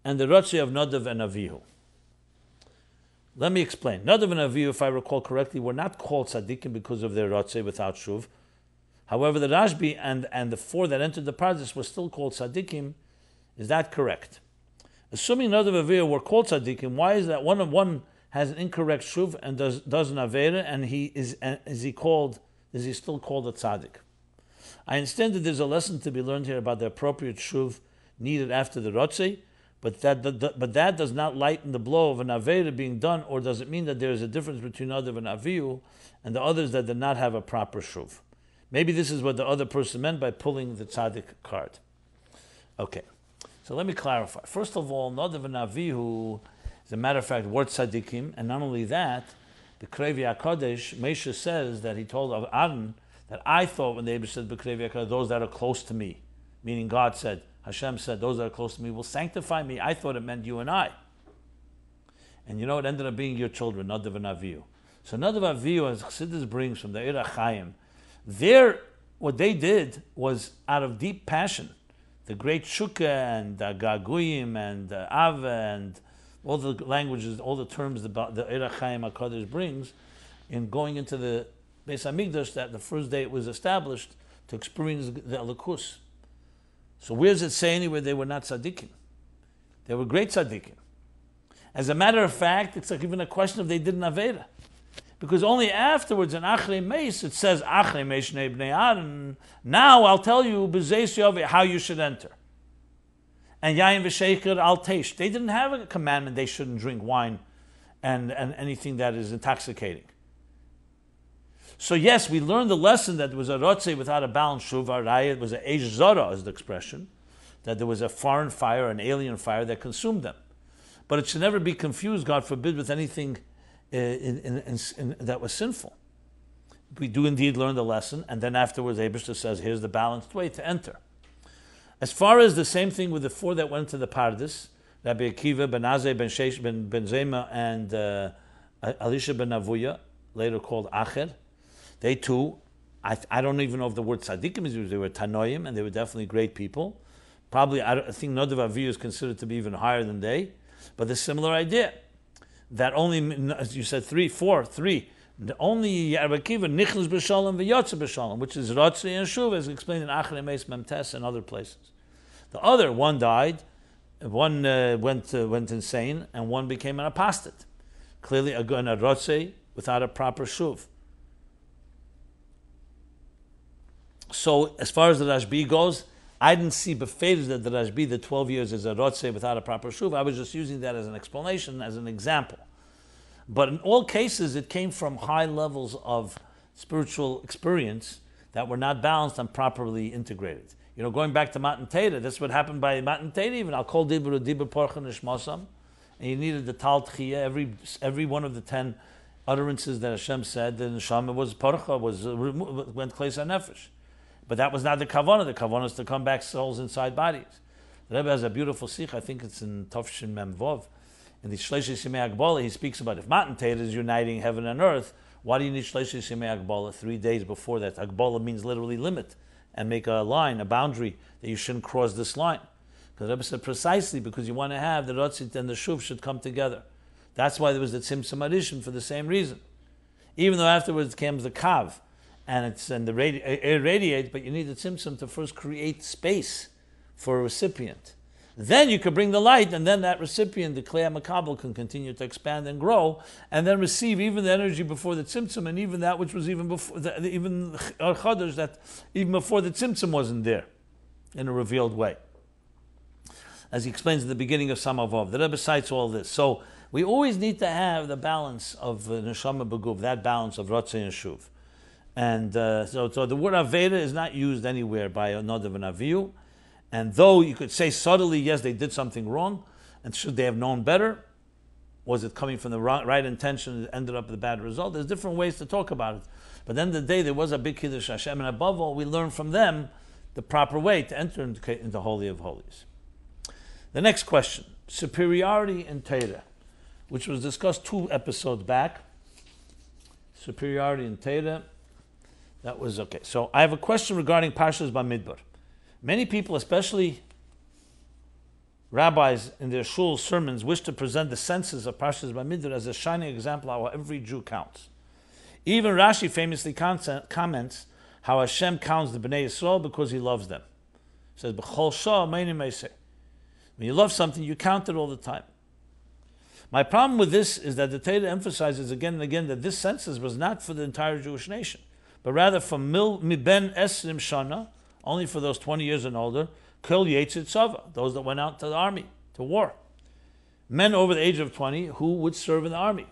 and the Rashbi of Nadav and Avihu? Let me explain. Nadav and Avihu, if I recall correctly, were not called tzaddikim because of their Rashbi without shuv. However, the Rashbi and the 4 that entered the Pardes were still called tzaddikim. Is that correct? Assuming Nadav and Avihu were called tzaddikim, why is that one has an incorrect shuv and does an avera, and is he still called a tzaddik? I understand that there's a lesson to be learned here about the appropriate shuv needed after the Rashbi, but that does not lighten the blow of an avera being done, or does it mean that there is a difference between Nadav and Avihu and the others that did not have a proper shuv? Maybe this is what the other person meant by pulling the tzaddik card. Okay, so let me clarify. First of all, Nadav and Avihu, as a matter of fact, were tzaddikim, and not only that, the Krevi HaKadosh, Moshe says that he told of Aaron that I thought when the Abba said B'Krevi HaKadosh, those that are close to me, meaning God said, Hashem said, those that are close to me will sanctify me. I thought it meant you and I. And you know, it ended up being your children, Nadav and Avihu. So Nadav and Avihu, as Chassidus brings from the Eir HaChaim, what they did was out of deep passion. The great Shukah and Gaguyim and Ava and all the languages, all the terms about the Eir HaChaim HaKadosh brings in going into the Beis HaMikdash, that the first day it was established, to experience the Elokus. So where does it say anywhere they were not tzaddikim? They were great tzaddikim. As a matter of fact, it's like even a question if they did an avera. Because only afterwards in Achrei Meis, it says, Achrei Meis Shnei Bnei Aaron, now I'll tell you how you should enter. And Yayin v'Sheicher al Teish. They didn't have a commandment they shouldn't drink wine and anything that is intoxicating. So yes, we learned the lesson that there was a Rashbi without a balanced shuv. It was a Eish Zara, is the expression, that there was a foreign fire, an alien fire that consumed them. But it should never be confused, God forbid, with anything that was sinful. We do indeed learn the lesson, and then afterwards Eibishter says, here's the balanced way to enter. As far as the same thing with the 4 that went to the Pardes, Rabbi Akiva, Ben Azai, Ben Sheish, Ben Zema, and Elisha Ben Avuya, later called Acher, they too, I don't even know if the word tzaddikim is used. They were tanoim, and they were definitely great people. Probably, I think Nadav Avihu is considered to be even higher than they. But the similar idea, that only, as you said, 3, only Rabbi Akiva nichnas b'shalom v'yotze b'shalom, which is Rashbi and Shuv, as explained in Achrei Meis Memtes and other places. The other, one died, one went insane, and one became an apostate. Clearly, a Rashbi without a proper Shuv. So, as far as the Rashbi goes, I didn't see befeiris that the Rashbi, the 12 years, is a Rashbi without a proper shuv. I was just using that as an explanation, as an example. But in all cases, it came from high levels of spiritual experience that were not balanced and properly integrated. You know, going back to Mattan Torah, that's what happened by Mattan Torah even. I'll call dibur porcha nishmasam, and you needed the tal tchiyah, every one of the 10 utterances that Hashem said, the neshama was porcha, went kleis nefesh. But that was not the kavanah. The kavanah is to come back souls inside bodies. The Rebbe has a beautiful sikh, I think it's in Tovshin Mem Vov. In the Shleishi Simei Agbola, he speaks about if Mattan Torah is uniting heaven and earth, why do you need Shleishi Simei Agbola 3 days before that? Agbola means literally limit, and make a line, a boundary, that you shouldn't cross this line. Because the Rebbe said precisely because you want to have the Ratzit and the Shuv should come together. That's why there was the Tzimtzum Arishin for the same reason. Even though afterwards comes the Kav, and the air radiates, but you need the tzimtzum to first create space for a recipient. Then you could bring the light, and then that recipient, the Klei HaMakabel, can continue to expand and grow, and then receive even the energy before the tzimtzum, and even that which was even before, even Chodesh, that even before the tzimtzum wasn't there, in a revealed way. As he explains in the beginning of Samavov, the Rebbe cites all this. So we always need to have the balance of Neshama B'Guv, that balance of Ratzei and Shuv. And so the word Aveda is not used anywhere by another than Avihu. And though you could say subtly, yes, they did something wrong, and should they have known better? Was it coming from the right intention and it ended up with a bad result? There's different ways to talk about it. But at the end of the day, there was a big Kiddush Hashem, and above all, we learn from them the proper way to enter into Holy of Holies. The next question, superiority in Torah, which was discussed 2 episodes back. Superiority in Torah. That was okay. So I have a question regarding Parshas Bamidbar. Many people, especially rabbis in their shul sermons, wish to present the senses of Parshas Bamidbar as a shining example of how every Jew counts. Even Rashbi famously comments how Hashem counts the Bnei Yisrael because He loves them. He says, "B'chol shah meini meiseh." When you love something, you count it all the time. My problem with this is that the Torah emphasizes again and again that this census was not for the entire Jewish nation, but rather from miben esrim shana, only for those 20 years and older, kol yetzit tzava, those that went out to the army, to war. Men over the age of 20 who would serve in the army.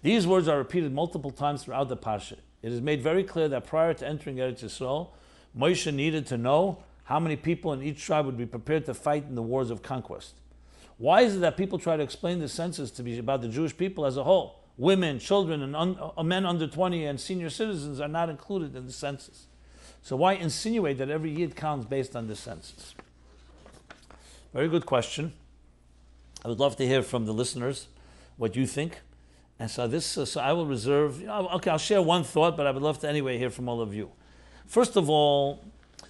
These words are repeated multiple times throughout the Parsha. It is made very clear that prior to entering Eretz Yisrael, Moshe needed to know how many people in each tribe would be prepared to fight in the wars of conquest. Why is it that people try to explain the census to be about the Jewish people as a whole? Women, children, and men under 20 and senior citizens are not included in the census. So why insinuate that every Yid counts based on the census? Very good question. I would love to hear from the listeners what you think. And so so I will reserve, I'll share one thought, but I would love to anyway hear from all of you. First of all,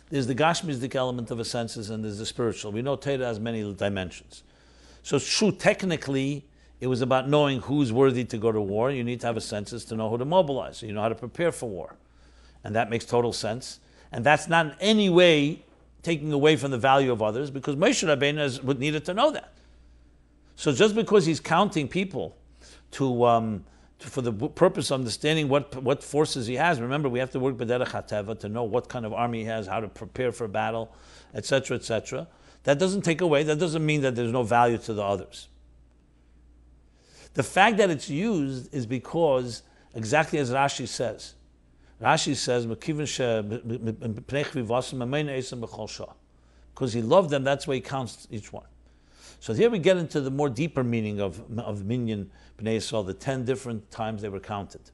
there's the Gashmistic element of a census and there's the spiritual. We know Torah has many dimensions. So it's true, technically, it was about knowing who's worthy to go to war. You need to have a census to know who to mobilize. So you know how to prepare for war. And that makes total sense. And that's not in any way taking away from the value of others, because Moshe Rabbeinu needed to know that. So just because he's counting people for the purpose of understanding what forces he has, remember we have to work b'derech hateva to know what kind of army he has, how to prepare for battle, etc., etc. That doesn't take away, that doesn't mean that there's no value to the others. The fact that it's used is because, exactly as Rashi says, because he loved them, that's why he counts each one. So here we get into the more deeper meaning of Minyan Bnei Yisrael, the 10 different times they were counted.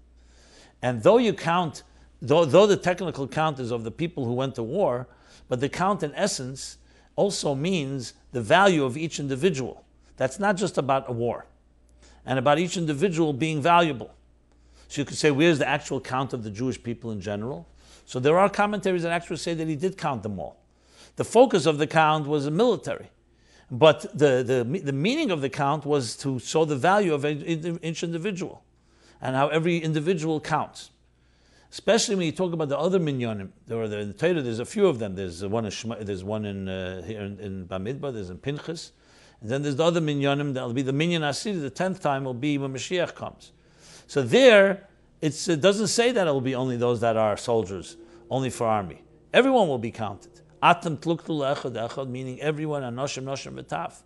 And though you count, though the technical count is of the people who went to war, but the count in essence also means the value of each individual. That's not just about a war, and about each individual being valuable. So you could say, where's the actual count of the Jewish people in general? So there are commentaries that actually say that he did count them all. The focus of the count was the military. But the meaning of the count was to show the value of each individual and how every individual counts. Especially when you talk about the other minyanim. In the Torah, there's a few of them. There's one in here in Bamidbar, there's in Pinchas. And then there's the other minyanim that will be the minyan asiri. The 10th time will be when Mashiach comes. So there, it doesn't say that it will be only those that are soldiers, only for army. Everyone will be counted. Atam tluktu le'echad echad, meaning everyone, anoshim, noshim, v'taf.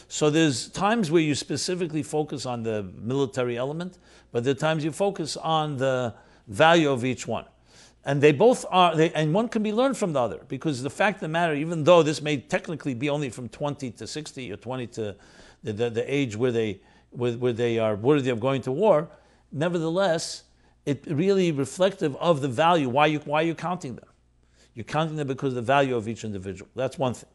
So there's times where you specifically focus on the military element, but there are times you focus on the value of each one. And they both are, and one can be learned from the other, because the fact of the matter, even though this may technically be only from 20 to 60 or 20 to the age where they are worthy of going to war, nevertheless, it really reflective of the value. Why are you counting them? You're counting them because of the value of each individual. That's one thing.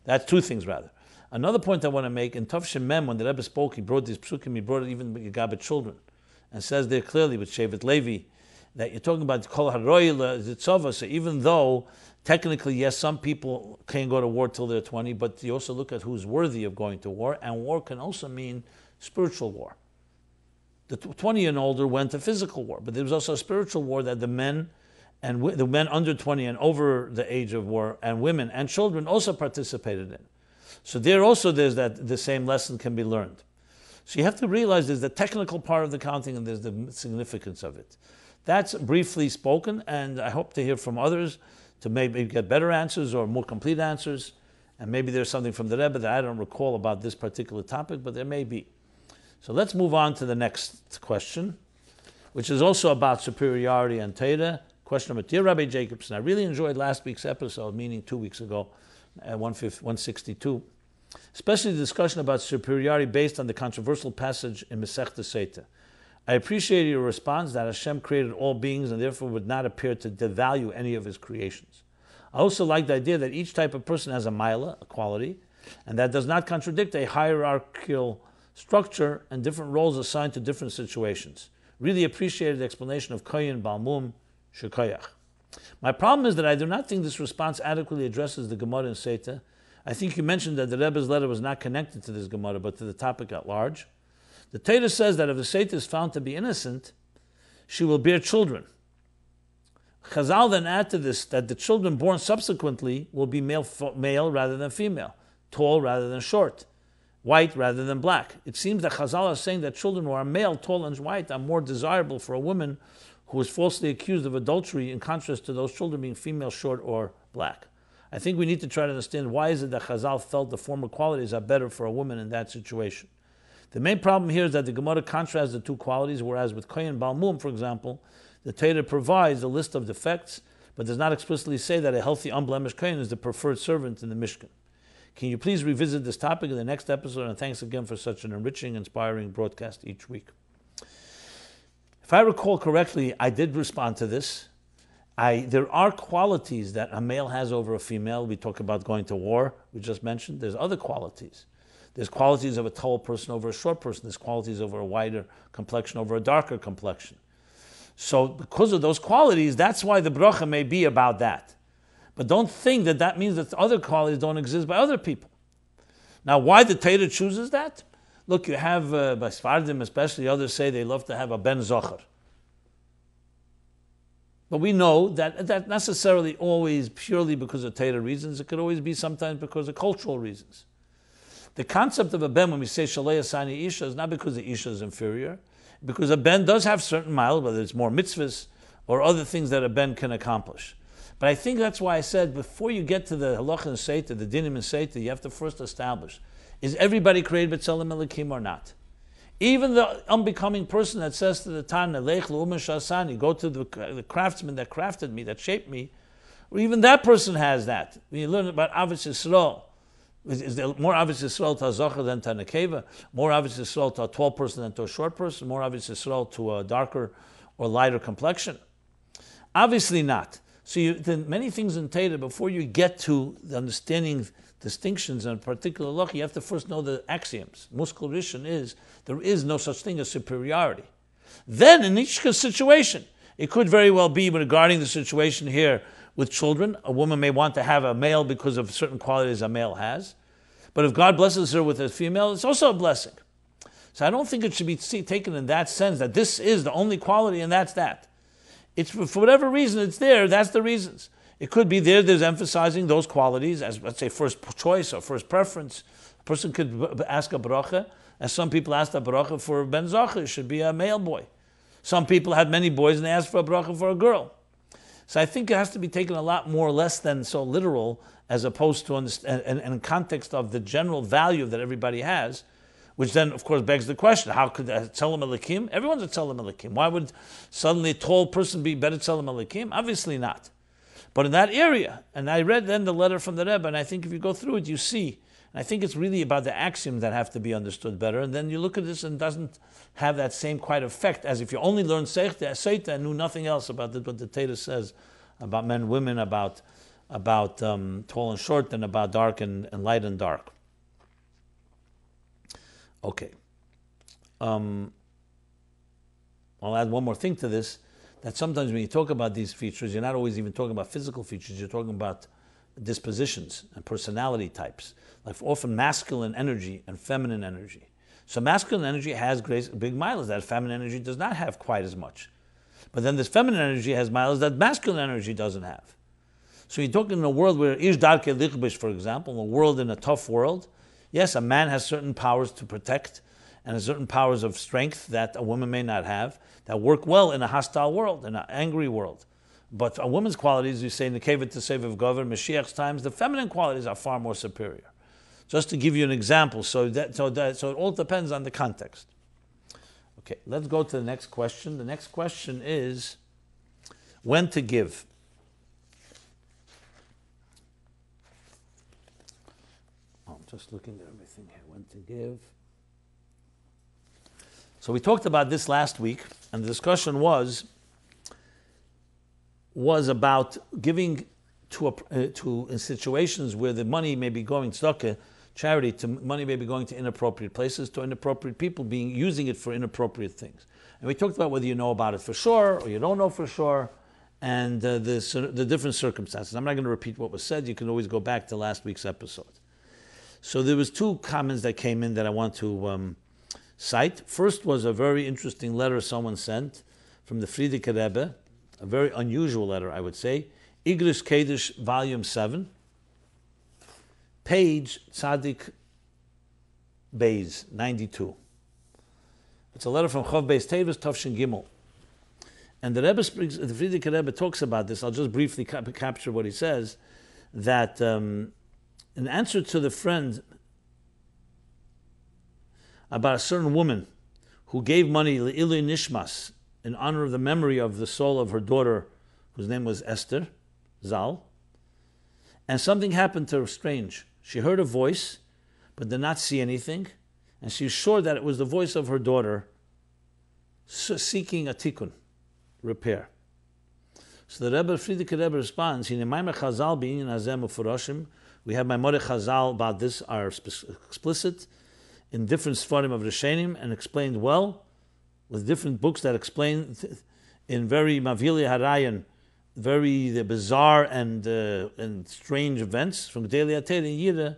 That's two things, rather. Another point I want to make, in Tov Shemem, when the Rebbe spoke, he brought these psukim, he brought it even with Yagabet children, and says there clearly with Shevet Levi, that you're talking about Kol HaRoy Zitzova, so even though technically, yes, some people can't go to war till they're 20, but you also look at who's worthy of going to war, and war can also mean spiritual war. The 20 and older went to physical war, but there was also a spiritual war that the men under 20 and over the age of war, and women and children also participated in. So there's the same lesson can be learned. So you have to realize there's the technical part of the counting and there's the significance of it. That's briefly spoken, and I hope to hear from others to maybe get better answers or more complete answers. And maybe there's something from the Rebbe that I don't recall about this particular topic, but there may be. So let's move on to the next question, which is also about superiority and Torah Question number, dear Rabbi Jacobson, I really enjoyed last week's episode, meaning 2 weeks ago, at 162, especially the discussion about superiority based on the controversial passage in Masechta Seita. I appreciated your response that Hashem created all beings and therefore would not appear to devalue any of his creations. I also like the idea that each type of person has a maila, a quality, and that does not contradict a hierarchical structure and different roles assigned to different situations. Really appreciated the explanation of Koyin Balmum Shekoyach. My problem is that I do not think this response adequately addresses the Gemara in Seita. I think you mentioned that the Rebbe's letter was not connected to this Gemara, but to the topic at large. The Torah says that if the Seita is found to be innocent, she will bear children. Chazal then add to this that the children born subsequently will be male rather than female, tall rather than short, white rather than black. It seems that Chazal are saying that children who are male, tall, and white are more desirable for a woman who is falsely accused of adultery in contrast to those children being female, short, or black. I think we need to try to understand why is it that Chazal felt the former qualities are better for a woman in that situation. The main problem here is that the Gemara contrasts the two qualities, whereas with Koyin Balmum, for example, the Torah provides a list of defects, but does not explicitly say that a healthy, unblemished Koyin is the preferred servant in the Mishkan. Can you please revisit this topic in the next episode? And thanks again for such an enriching, inspiring broadcast each week. If I recall correctly, I did respond to this. There are qualities that a male has over a female. We talk about going to war, we just mentioned. There's other qualities. There's qualities of a tall person over a short person. There's qualities over a whiter complexion over a darker complexion. So because of those qualities, that's why the bracha may be about that. But don't think that that means that other qualities don't exist by other people. Now, why the Torah chooses that? Look, you have, by Sfardim especially, others say they love to have a ben zocher. But we know that necessarily always purely because of Torah reasons. It could always be sometimes because of cultural reasons. The concept of a ben, when we say Shalei Asani Isha, is not because the Isha is inferior, because a ben does have certain miles, whether it's more mitzvahs or other things that a ben can accomplish. But I think that's why I said before you get to the halacha and seita, the dinim and seita, you have to first establish, is everybody created b'tzelem elikim or not? Even the unbecoming person that says to the Tana, Lech l'umen shasani, go to the craftsman that crafted me, that shaped me, or even that person has that. When you learn about Avos Yisrael, is there more Avos Yisrael to a zocher than to a nekeva? More Avos Yisrael to a tall person than to a short person? More Avos Yisrael to a darker or lighter complexion? Obviously not. So many things in Torah, before you get to the understanding distinctions in a particular law, you have to first know the axioms. Muskal Rishon is, there is no such thing as superiority. Then in each situation, it could very well be regarding the situation here with children, a woman may want to have a male because of certain qualities a male has. But if God blesses her with a female, it's also a blessing. So I don't think it should be taken in that sense that this is the only quality and that's that. It's for whatever reason it's there, that's the reasons. It could be there's emphasizing those qualities as, let's say, first choice or first preference. A person could ask a bracha, as some people asked a bracha for a ben zocher, it should be a male boy. Some people had many boys and they asked for a bracha for a girl. So I think it has to be taken a lot more less than so literal as opposed to understand, and in context of the general value that everybody has, which then, of course, begs the question, how could Tzelem Elikim? Everyone's a Tzelem Elikim. Why would suddenly a tall person be better Tzelem Elikim? Obviously not. But in that area, and I read then the letter from the Rebbe, and I think if you go through it, you see, and I think it's really about the axioms that have to be understood better, and then you look at this and it doesn't have that same quite effect as if you only learned Seita and knew nothing else about what the Torah says about men, women, about tall and short, and about dark and light and dark. Okay. I'll add one more thing to this, that sometimes when you talk about these features, you're not always even talking about physical features, you're talking about dispositions and personality types, like often masculine energy and feminine energy. So masculine energy has big miles that feminine energy does not have quite as much. But then this feminine energy has miles that masculine energy doesn't have. So you're talking in a world where ish darke lichbish, for example, a world in a tough world, yes, a man has certain powers to protect and certain powers of strength that a woman may not have that work well in a hostile world, in an angry world. But a woman's qualities, you say in the Kevet to Save of Governor, Mashiach's times, the feminine qualities are far more superior. Just to give you an example, so it all depends on the context. Okay, let's go to the next question. The next question is, When to give. I'm just looking at everything here. When to give. So we talked about this last week, and the discussion was about giving to in situations where the money may be going tzedakah, charity, to money may be going to inappropriate places, to inappropriate people using it for inappropriate things. And we talked about whether you know about it for sure or you don't know for sure, and the different circumstances. I'm not going to repeat what was said. You can always go back to last week's episode. So there was two comments that came in that I want to cite. First was a very interesting letter someone sent from the Frierdiker Rebbe, a very unusual letter, I would say. Igris Kedish, Volume 7, page Tzaddik Beis, 92. It's a letter from Chav Beis Tevis, Tavshin Gimel. And the Frierdiker Rebbe talks about this. I'll just briefly capture what he says, that in answer to the friend about a certain woman who gave money Le'ilui Nishmas in honor of the memory of the soul of her daughter, whose name was Esther, Zal, and something happened to her strange. She heard a voice, but did not see anything, and she was sure that it was the voice of her daughter seeking a tikkun, repair. So the Rebbe, Frierdiker Rebbe responds, we have Maimore Chazal about this, are explicit in different Sfarim of Rishonim and explained well, with different books that explain in very Mavili Harayan, very bizarre and strange events from Gdei Atei and Yira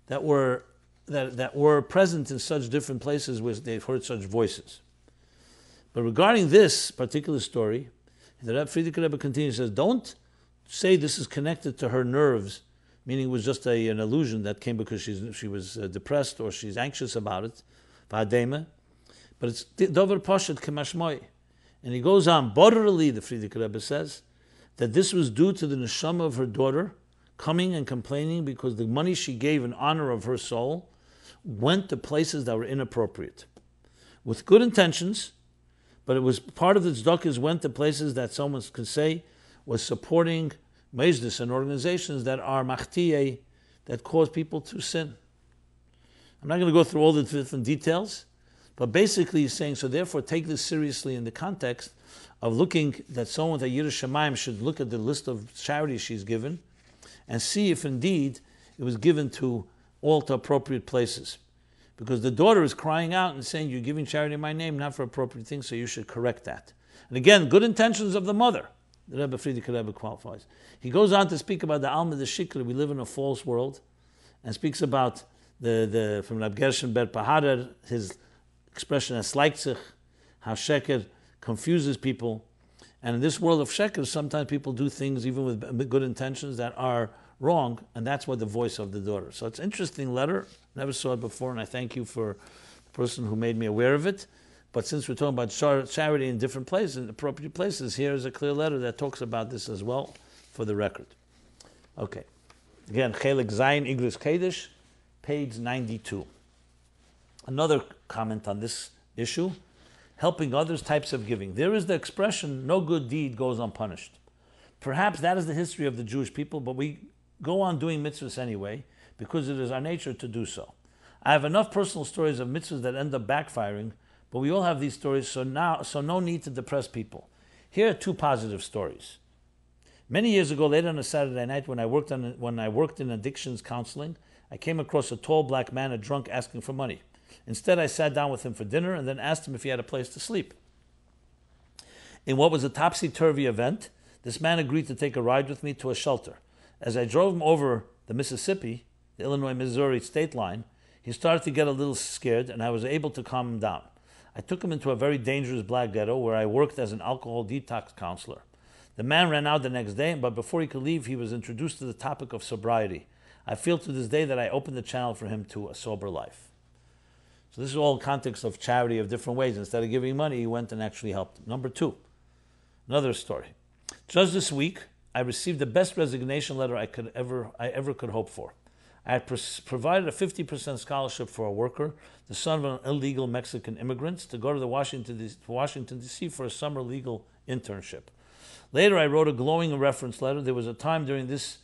that were present in such different places where they've heard such voices. But regarding this particular story, the Frierdiker Rebbe continues, says, don't say this is connected to her nerves, meaning it was just an illusion that came because she was depressed or she's anxious about it, but it's Dover Poshet Kemashmoi. And he goes on, bodily, the Frierdiker Rebbe says, that this was due to the neshama of her daughter coming and complaining because the money she gave in honor of her soul went to places that were inappropriate. With good intentions, but it was part of the tzedakahs went to places that someone could say was supporting meisdus and organizations that are machtiyeh, that cause people to sin. I'm not going to go through all the different details, but basically he's saying, so therefore take this seriously in the context of looking that someone with a Yiras Shamayim should look at the list of charities she's given and see if indeed it was given to all to appropriate places. Because the daughter is crying out and saying, you're giving charity in my name, not for appropriate things, so you should correct that. And again, good intentions of the mother, the Rebbe Frierdiker Rebbe qualifies. He goes on to speak about the Alma de Shikra, we live in a false world, and speaks about from Rab Gershon Ber Paharer, his expression as Sleitzich, how Sheker confuses people. And in this world of Sheker, sometimes people do things even with good intentions that are wrong, and that's what the voice of the daughter. So it's an interesting letter. Never saw it before, and I thank you for the person who made me aware of it. But since we're talking about charity in different places, in appropriate places, here is a clear letter that talks about this as well, for the record. Okay. Again, Chelik Zayin Igris Kedish, page 92. Another comment on this issue, helping others, types of giving. There is the expression, no good deed goes unpunished. Perhaps that is the history of the Jewish people, but we go on doing mitzvahs anyway, because it is our nature to do so. I have enough personal stories of mitzvahs that end up backfiring, but we all have these stories, so no need to depress people. Here are two positive stories. Many years ago, late on a Saturday night, when I worked in addictions counseling, I came across a tall black man, a drunk, asking for money. Instead, I sat down with him for dinner and then asked him if he had a place to sleep. In what was a topsy-turvy event, this man agreed to take a ride with me to a shelter. As I drove him over the Mississippi, the Illinois-Missouri state line, he started to get a little scared, and I was able to calm him down. I took him into a very dangerous black ghetto where I worked as an alcohol detox counselor. The man ran out the next day, but before he could leave, he was introduced to the topic of sobriety. I feel to this day that I opened the channel for him to a sober life. So this is all context of charity of different ways. Instead of giving money, he went and actually helped him. Number two, another story. Just this week, I received the best resignation letter I ever could hope for. I had provided a 50% scholarship for a worker, the son of an illegal Mexican immigrant, to go to Washington, D.C. for a summer legal internship. Later, I wrote a glowing reference letter. There was a time during this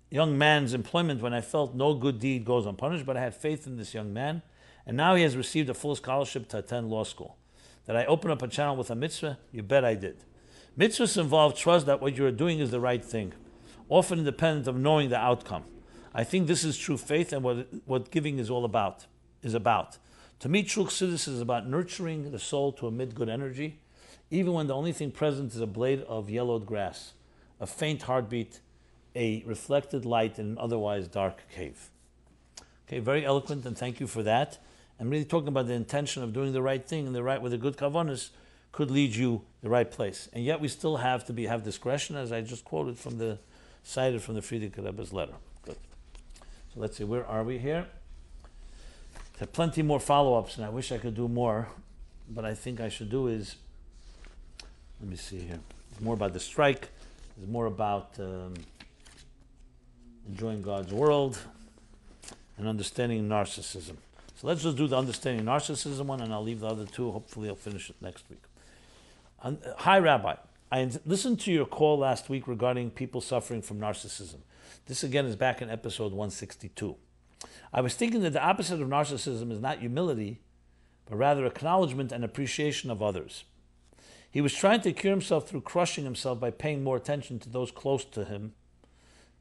young man's employment when I felt no good deed goes unpunished, but I had faith in this young man, and now he has received a full scholarship to attend law school. Did I open up a channel with a mitzvah? You bet I did. Mitzvahs involve trust that what you are doing is the right thing, often independent of knowing the outcome. I think this is true faith and what giving is all about. To me, true Chassidus is about nurturing the soul to emit good energy, even when the only thing present is a blade of yellowed grass, a faint heartbeat, a reflected light in an otherwise dark cave. Okay, very eloquent, and thank you for that. I'm really talking about the intention of doing the right thing and the right with a good kavanas could lead you the right place. And yet we still have to have discretion, as I just quoted cited from the Frierdiker Rebbe's letter. Good. So let's see, where are we here? There are plenty more follow-ups, and I wish I could do more, but I think I should do is, let me see here. It's more about the strike. It's more about enjoying God's world and understanding narcissism. So let's just do the understanding narcissism one, and I'll leave the other two. Hopefully I'll finish it next week. Hi, Rabbi. I listened to your call last week regarding people suffering from narcissism. This again is back in episode 162. I was thinking that the opposite of narcissism is not humility, but rather acknowledgement and appreciation of others. He was trying to cure himself through crushing himself by paying more attention to those close to him.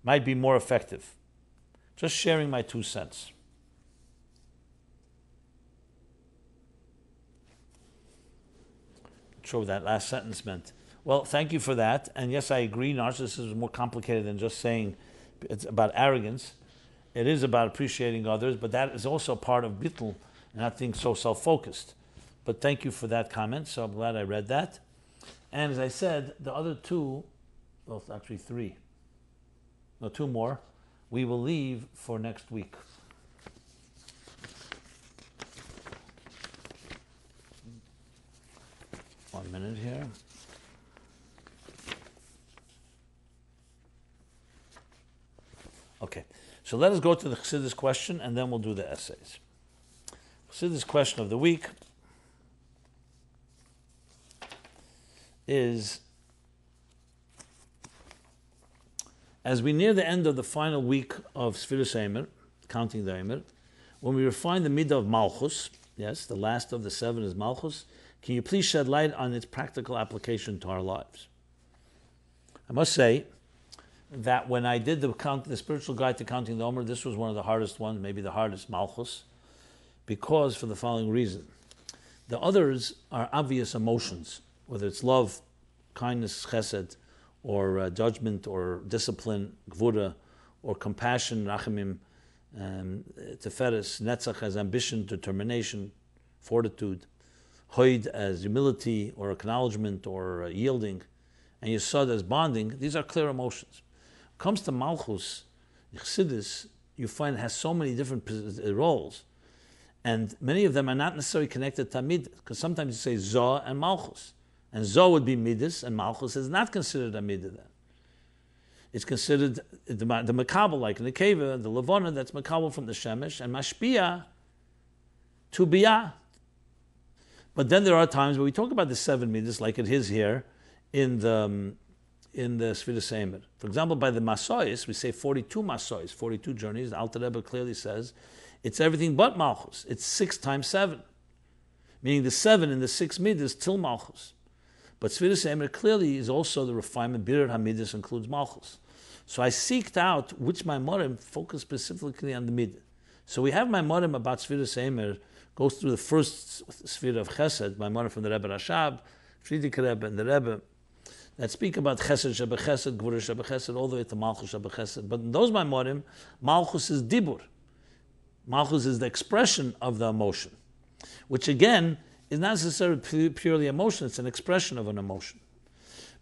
Might be more effective. Just sharing my 2 cents. Not sure what that last sentence meant. Well, thank you for that. And yes, I agree, narcissism is more complicated than just saying it's about arrogance. It is about appreciating others, but that is also part of bittul, and not being so self-focused. But thank you for that comment, so I'm glad I read that. And as I said, the other two, well, actually 3, no, 2 more, we will leave for next week. One minute here. Okay, so let us go to the Chassidus question, and then we'll do the essays. Chassidus question of the week is, as we near the end of the final week of Sfiras Eimer, counting the Eimer, when we refine the midah of Malchus, yes, the last of the 7 is Malchus, can you please shed light on its practical application to our lives? I must say that when I did the spiritual guide to counting the Omer, this was one of the hardest ones, maybe the hardest, Malchus, because for the following reason. The others are obvious emotions, whether it's love, kindness, chesed, or judgment, or discipline, gvura, or compassion, rachamim, teferes, netzach as ambition, determination, fortitude, hoid as humility, or acknowledgement, or yielding, and yesod as bonding. These are clear emotions. When it comes to Malchus, Chassidus, you find it has so many different roles, and many of them are not necessarily connected to Midah, because sometimes you say Zoh and Malchus. And Zoh would be Midas, and Malchus is not considered a Midah then. It's considered the Makabel, like in the Keva, the Levona, that's Makabel from the Shemesh, and Mashpia to Biyah. But then there are times where we talk about the 7 Midas, like it is here in the Sfiras Eimer. For example, by the Masois, we say 42 Masois, 42 journeys. The Alter Rebbe clearly says it's everything but Malchus. It's 6 times 7, meaning the 7 in the 6 Midas till Malchus. But Sfiras Eimer clearly is also the refinement. Birer HaMidas includes Malchus. So I seeked out which Maimorim focus specifically on the Midah. So we have Maimorim about Sfiras Eimer, goes through the first sphere of Chesed, Maimorim from the Rebbe Rashab, Frierdiker Rebbe, and the Rebbe, that speak about Chesed, Sheba Chesed, Gvura Sheba Chesed, all the way to Malchus Sheba Chesed. But in those Maimorim, Malchus is Dibur. Malchus is the expression of the emotion, which again is not necessarily purely emotion, it's an expression of an emotion.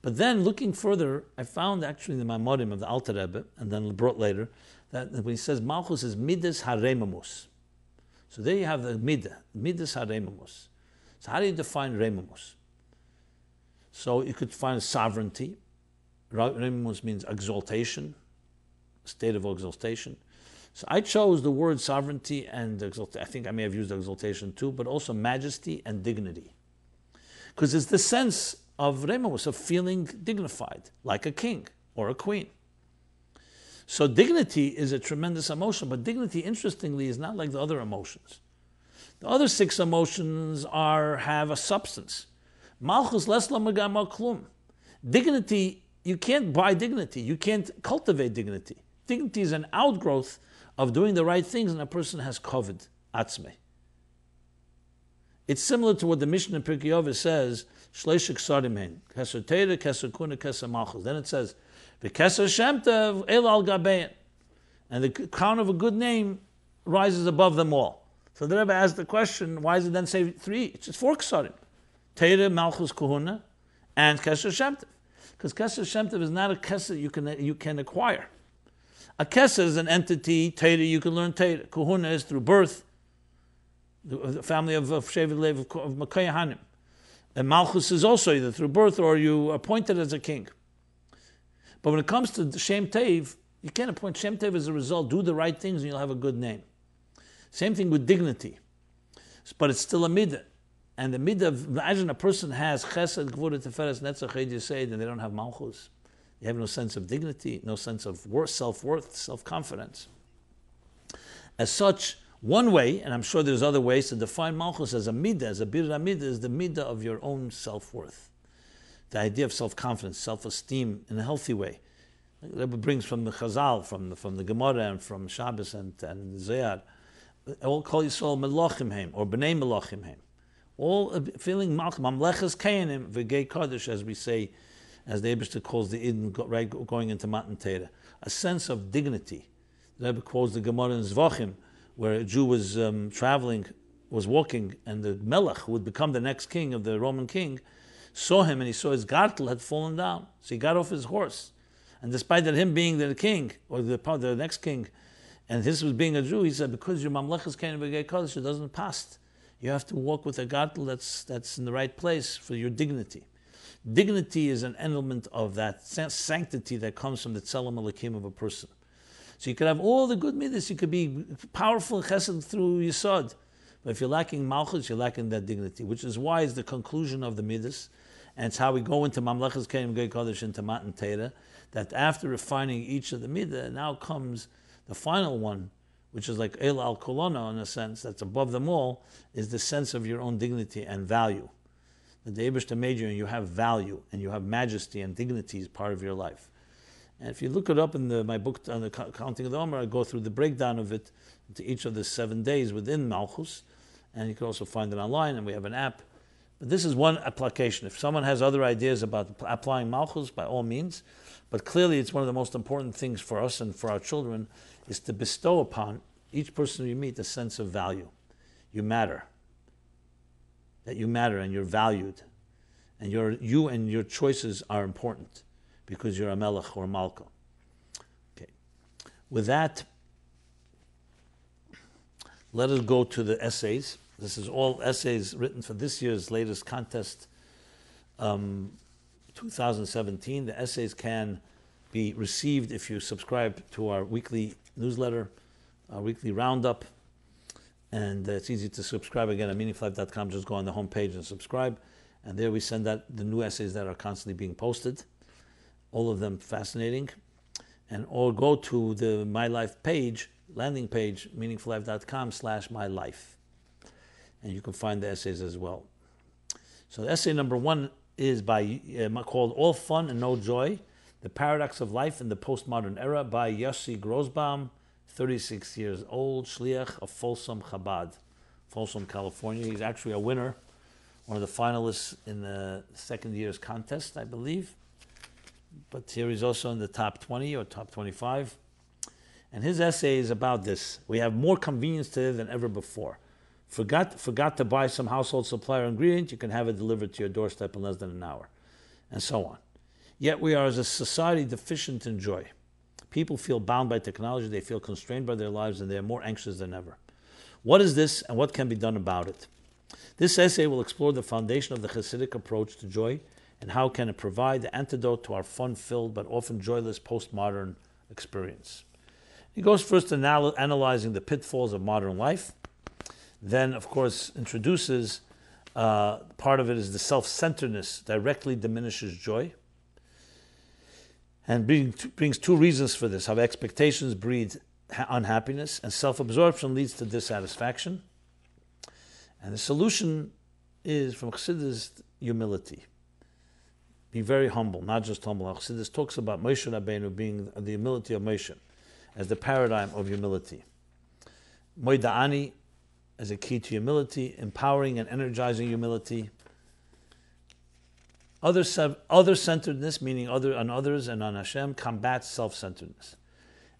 But then looking further, I found actually in the Maimorim of the Alter Rebbe, and then brought later, that when he says Malchus is Midas Harememus. So there you have the Midah, Midas Harememus. So how do you define Rememus? So you could find sovereignty. Rememus means exaltation, state of exaltation. So I chose the word sovereignty and exaltation. I think I may have used exaltation too, but also majesty and dignity. Because it's the sense of remus, of feeling dignified, like a king or a queen. So dignity is a tremendous emotion, but dignity, interestingly, is not like the other emotions. The other 6 emotions have a substance. Malchus lesla magama klum. Dignity, you can't buy dignity. You can't cultivate dignity. Dignity is an outgrowth of doing the right things, and a person has kavod, atzmei. It's similar to what the Mishnah in Pirkei Avos says, Shleishik Sarim Hein, Keser Teira, Keser Kuna, Keser Malchus. Then it says, V'Keser Shem Tev, El Al Gabein. And the crown of a good name rises above them all. So the Rebbe asked the question, why does it then say 3? It's just 4 Kesarim. Teira, Malchus, Kahuna, and Keser Shem Tev. Because Keser Shem Tev is not a Keser you can acquire. A Keser is an entity, Teira, you can learn Teira. Kahuna is through birth, the family of Shevet Lev, of Makay Hanim. And Malchus is also either through birth or you are appointed as a king. But when it comes to Shem Tev, you can't appoint Shem Tev as a result. Do the right things and you'll have a good name. Same thing with dignity. But it's still a midah. And the midah, imagine a person has Chesed, Gvura, Teferes, Netzach, Yesed, and they don't have Malchus. They have no sense of dignity, no sense of self-worth, self-confidence. As such, one way, and I'm sure there's other ways to define Malchus as a midah, as a birra midah, is the midah of your own self-worth. The idea of self-confidence, self-esteem in a healthy way. The Rebbe brings from the Chazal, from the Gemara, and from Shabbos and Zayar, all call Yisrael Melachim Heim, or B'nai Melachim Heim. All feeling Malchim, Mamleches Kayanim, V'gei Kaddish, as we say, as the Eibishter calls the Eden, right, going into Mattan Torah. A sense of dignity. The Rebbe quotes the Gemara in Zvachim, where a Jew was was walking, and the Melech, who would become the next king of the Roman king, saw him, and he saw his gartel had fallen down. So he got off his horse. And despite that him being the king, or the next king, and this was being a Jew, he said, because your mamlechas can't be Kodesh, it doesn't pass. You have to walk with a gartel that's in the right place for your dignity. Dignity is an element of that sanctity that comes from the tzelem alakim of a person. So you could have all the good midas, you could be powerful chesed through yesod, but if you're lacking malchus, you're lacking that dignity, which is why it's the conclusion of the midas, and it's how we go into mamlechas keim gei kodesh, into Mattan Torah, that after refining each of the midah, now comes the final one, which is like el al kolona in a sense, that's above them all, is the sense of your own dignity and value. That the Eibishter made you, and you have value, and you have majesty and dignity as part of your life. And if you look it up in my book on the Counting of the Omer, I go through the breakdown of it into each of the 7 days within Malchus, and you can also find it online, and we have an app. But this is one application. If someone has other ideas about applying Malchus, by all means, but clearly it's one of the most important things for us and for our children is to bestow upon each person you meet a sense of value. You matter. That you matter and you're valued. And you and your choices are important because you're a melech or a malka. Okay. With that, let us go to the essays. This is all essays written for this year's latest contest, 2017. The essays can be received if you subscribe to our weekly newsletter, our weekly roundup. And it's easy to subscribe again at meaningfullife.com. Just go on the homepage and subscribe. And there we send out the new essays that are constantly being posted. All of them fascinating. Or go to the MyLife page, landing page, meaningfullife.com/MyLife. And you can find the essays as well. So essay number 1 is called All Fun and No Joy, The Paradox of Life in the Postmodern Era by Yossi Grosbaum, 36 years old, Shliach of Folsom Chabad, Folsom, California. He's actually a winner, one of the finalists in the second year's contest, I believe. But here he's also in the top 20 or top 25. And his essay is about this. We have more convenience today than ever before. Forgot to buy some household supply or ingredient, you can have it delivered to your doorstep in less than an hour, and so on. Yet we are as a society deficient in joy. People feel bound by technology, they feel constrained by their lives, and they are more anxious than ever. What is this, and what can be done about it? This essay will explore the foundation of the Chassidic approach to joy, and how can it provide the antidote to our fun-filled but often joyless postmodern experience. He goes first to analyzing the pitfalls of modern life, then, of course, introduces Part of it is the self-centeredness directly diminishes joy. And brings two reasons for this. How expectations breed unhappiness, and self-absorption leads to dissatisfaction. And the solution is, from Chassidus, humility. Be very humble, not just humble. Chassidus talks about Moshe Rabbeinu being the humility of Moshe as the paradigm of humility. Moida'ani as a key to humility, empowering and energizing humility. Other-centeredness, meaning on others and on Hashem, combats self-centeredness.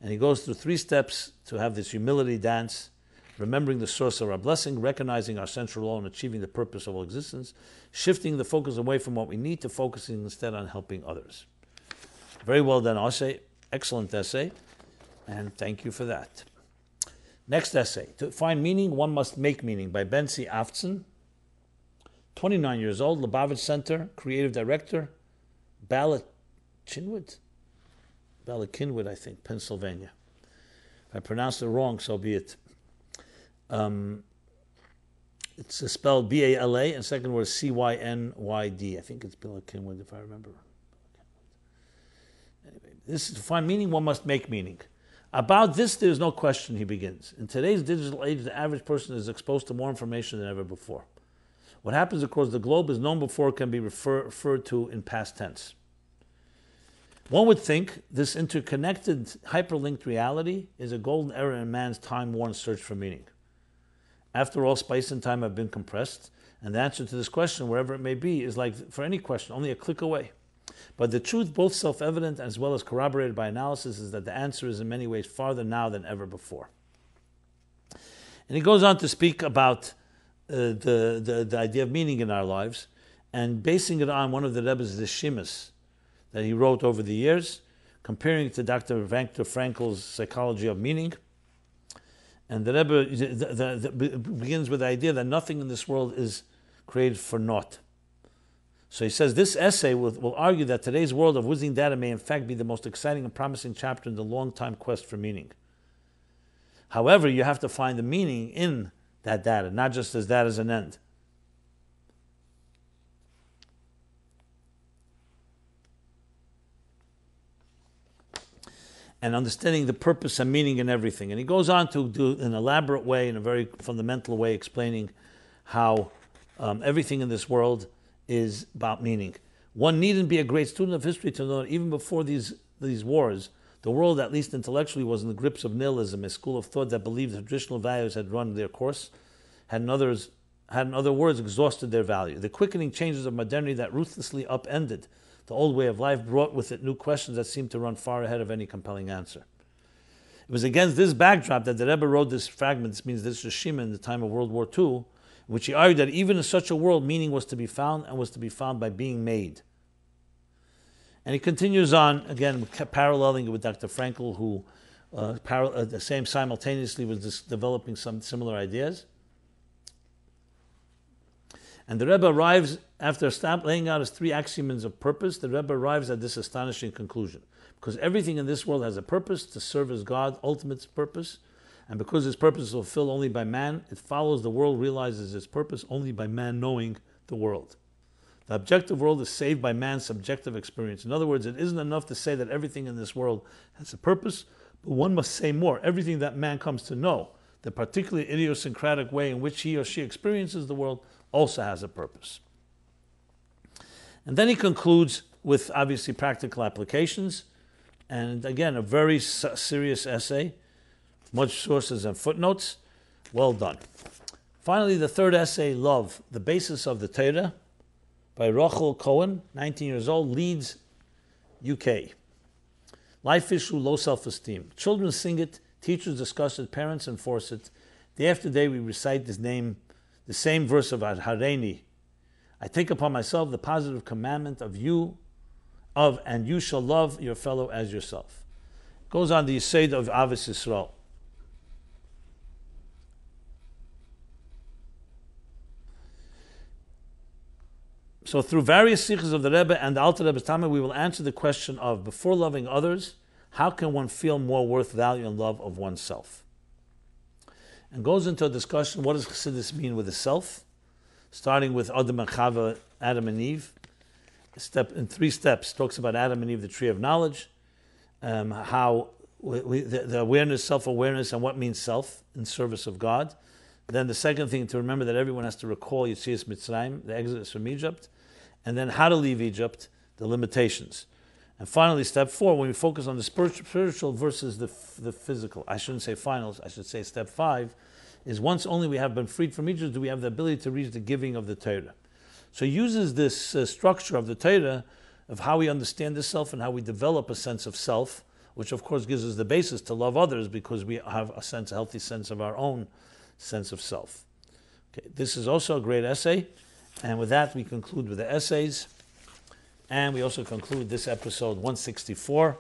And he goes through 3 steps to have this humility dance, remembering the source of our blessing, recognizing our central role in achieving the purpose of all existence, shifting the focus away from what we need to focusing instead on helping others. Very well done essay, excellent essay, and thank you for that. Next essay, To Find Meaning, One Must Make Meaning, by Bensi Aftzon, 29 years old, Lubavitch Center, creative director, Balakinwood, I think, Pennsylvania. If I pronounced it wrong, so be it. It's spelled B-A-L-A, and second word is C-Y-N-Y-D. I think it's Balakinwood, if I remember. Anyway, this is To Find Meaning, One Must Make Meaning. About this, there is no question, he begins. In today's digital age, the average person is exposed to more information than ever before. What happens across the globe is known before it can be referred to in past tense. One would think this interconnected, hyperlinked reality is a golden era in man's time-worn search for meaning. After all, space and time have been compressed, and the answer to this question, wherever it may be, is like for any question, only a click away. But the truth, both self-evident as well as corroborated by analysis, is that the answer is in many ways farther now than ever before. And he goes on to speak about the idea of meaning in our lives, and basing it on one of the Rebbe's Shimas that he wrote over the years, comparing it to Dr. Viktor Frankl's Psychology of Meaning. And the Rebbe begins with the idea that nothing in this world is created for naught. So he says this essay will argue that today's world of whizzing data may in fact be the most exciting and promising chapter in the long-time quest for meaning. However, you have to find the meaning in that data, not just as that as an end. And understanding the purpose and meaning in everything. And he goes on to do an elaborate way, in a very fundamental way, explaining how everything in this world is about meaning. One needn't be a great student of history to know that even before these wars, the world, at least intellectually, was in the grips of nihilism, a school of thought that believed the traditional values had run their course, had in other words exhausted their value. The quickening changes of modernity that ruthlessly upended the old way of life brought with it new questions that seemed to run far ahead of any compelling answer. It was against this backdrop that the Rebbe wrote this fragment, this means this Shema in the time of World War II, in which he argued that even in such a world, meaning was to be found, and was to be found by being made. And he continues on, again, paralleling it with Dr. Frankl, who the same simultaneously was developing some similar ideas. And the Rebbe arrives, after laying out his 3 axioms of purpose, the Rebbe arrives at this astonishing conclusion. Because everything in this world has a purpose, to serve as God's ultimate purpose, and because his purpose is fulfilled only by man, it follows the world realizes its purpose only by man knowing the world. The objective world is saved by man's subjective experience. In other words, it isn't enough to say that everything in this world has a purpose, but one must say more. Everything that man comes to know, the particularly idiosyncratic way in which he or she experiences the world, also has a purpose. And then he concludes with obviously practical applications, and again, a very serious essay, much sources and footnotes. Well done. Finally, the 3rd essay, Love, the Basis of the Torah, by Rachel Cohen, 19 years old, Leeds, UK. Life issue, low self-esteem. Children sing it, teachers discuss it, parents enforce it. Day after day we recite this name, the same verse of Hareini. I take upon myself the positive commandment and you shall love your fellow as yourself. Goes on the Yesod of Avos Yisrael. So through various sikhs of the Rebbe and the Alter Rebbe's Talmud, we will answer the question of, before loving others, how can one feel more worth, value, and love of oneself? And goes into a discussion, what does Chassidus mean with the self? starting with Adam and Chava, Adam and Eve. In 3 steps, talks about Adam and Eve, the tree of knowledge, how the awareness, self-awareness, and what means self in service of God. Then the second thing to remember that everyone has to recall Yetzias Mitzrayim, the exodus from Egypt, and then how to leave Egypt, the limitations. And finally, step 4, when we focus on the spiritual versus the physical. I shouldn't say finals, I should say step 5, is once only we have been freed from Egypt, do we have the ability to reach the giving of the Torah. So he uses this structure of the Torah, of how we understand the self and how we develop a sense of self, which of course gives us the basis to love others because we have a healthy sense of our own sense of self. Okay, this is also a great essay, and with that we conclude with the essays, and we also conclude this episode 164.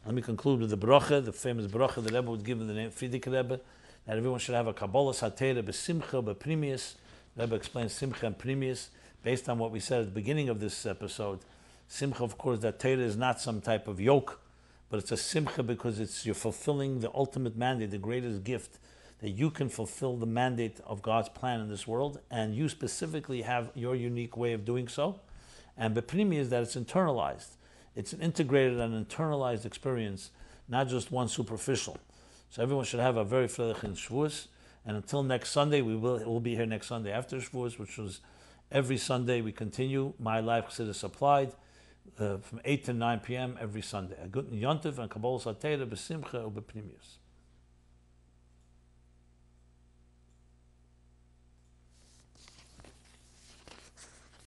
Let me conclude with the bracha, the famous bracha the Rebbe would give in the name Frierdiker Rebbe, that everyone should have a Kabbalah Satera b'simcha b'primius. The Rebbe explains simcha and primius based on what we said at the beginning of this episode. Simcha, of course, that Torah is not some type of yoke, but it's a simcha because you're fulfilling the ultimate mandate, the greatest gift, that you can fulfill the mandate of God's plan in this world, and you specifically have your unique way of doing so. And beprimi is that it's internalized. It's an integrated and internalized experience, not just one superficial. So everyone should have a very freilich in Shavuos. And until next Sunday, we'll be here next Sunday after Shavuos, which was every Sunday we continue MyLife Chassidus Applied from 8 to 9 p.m. every Sunday. A good Yontif and Kabbalah Satera b'simcha u'beprimius.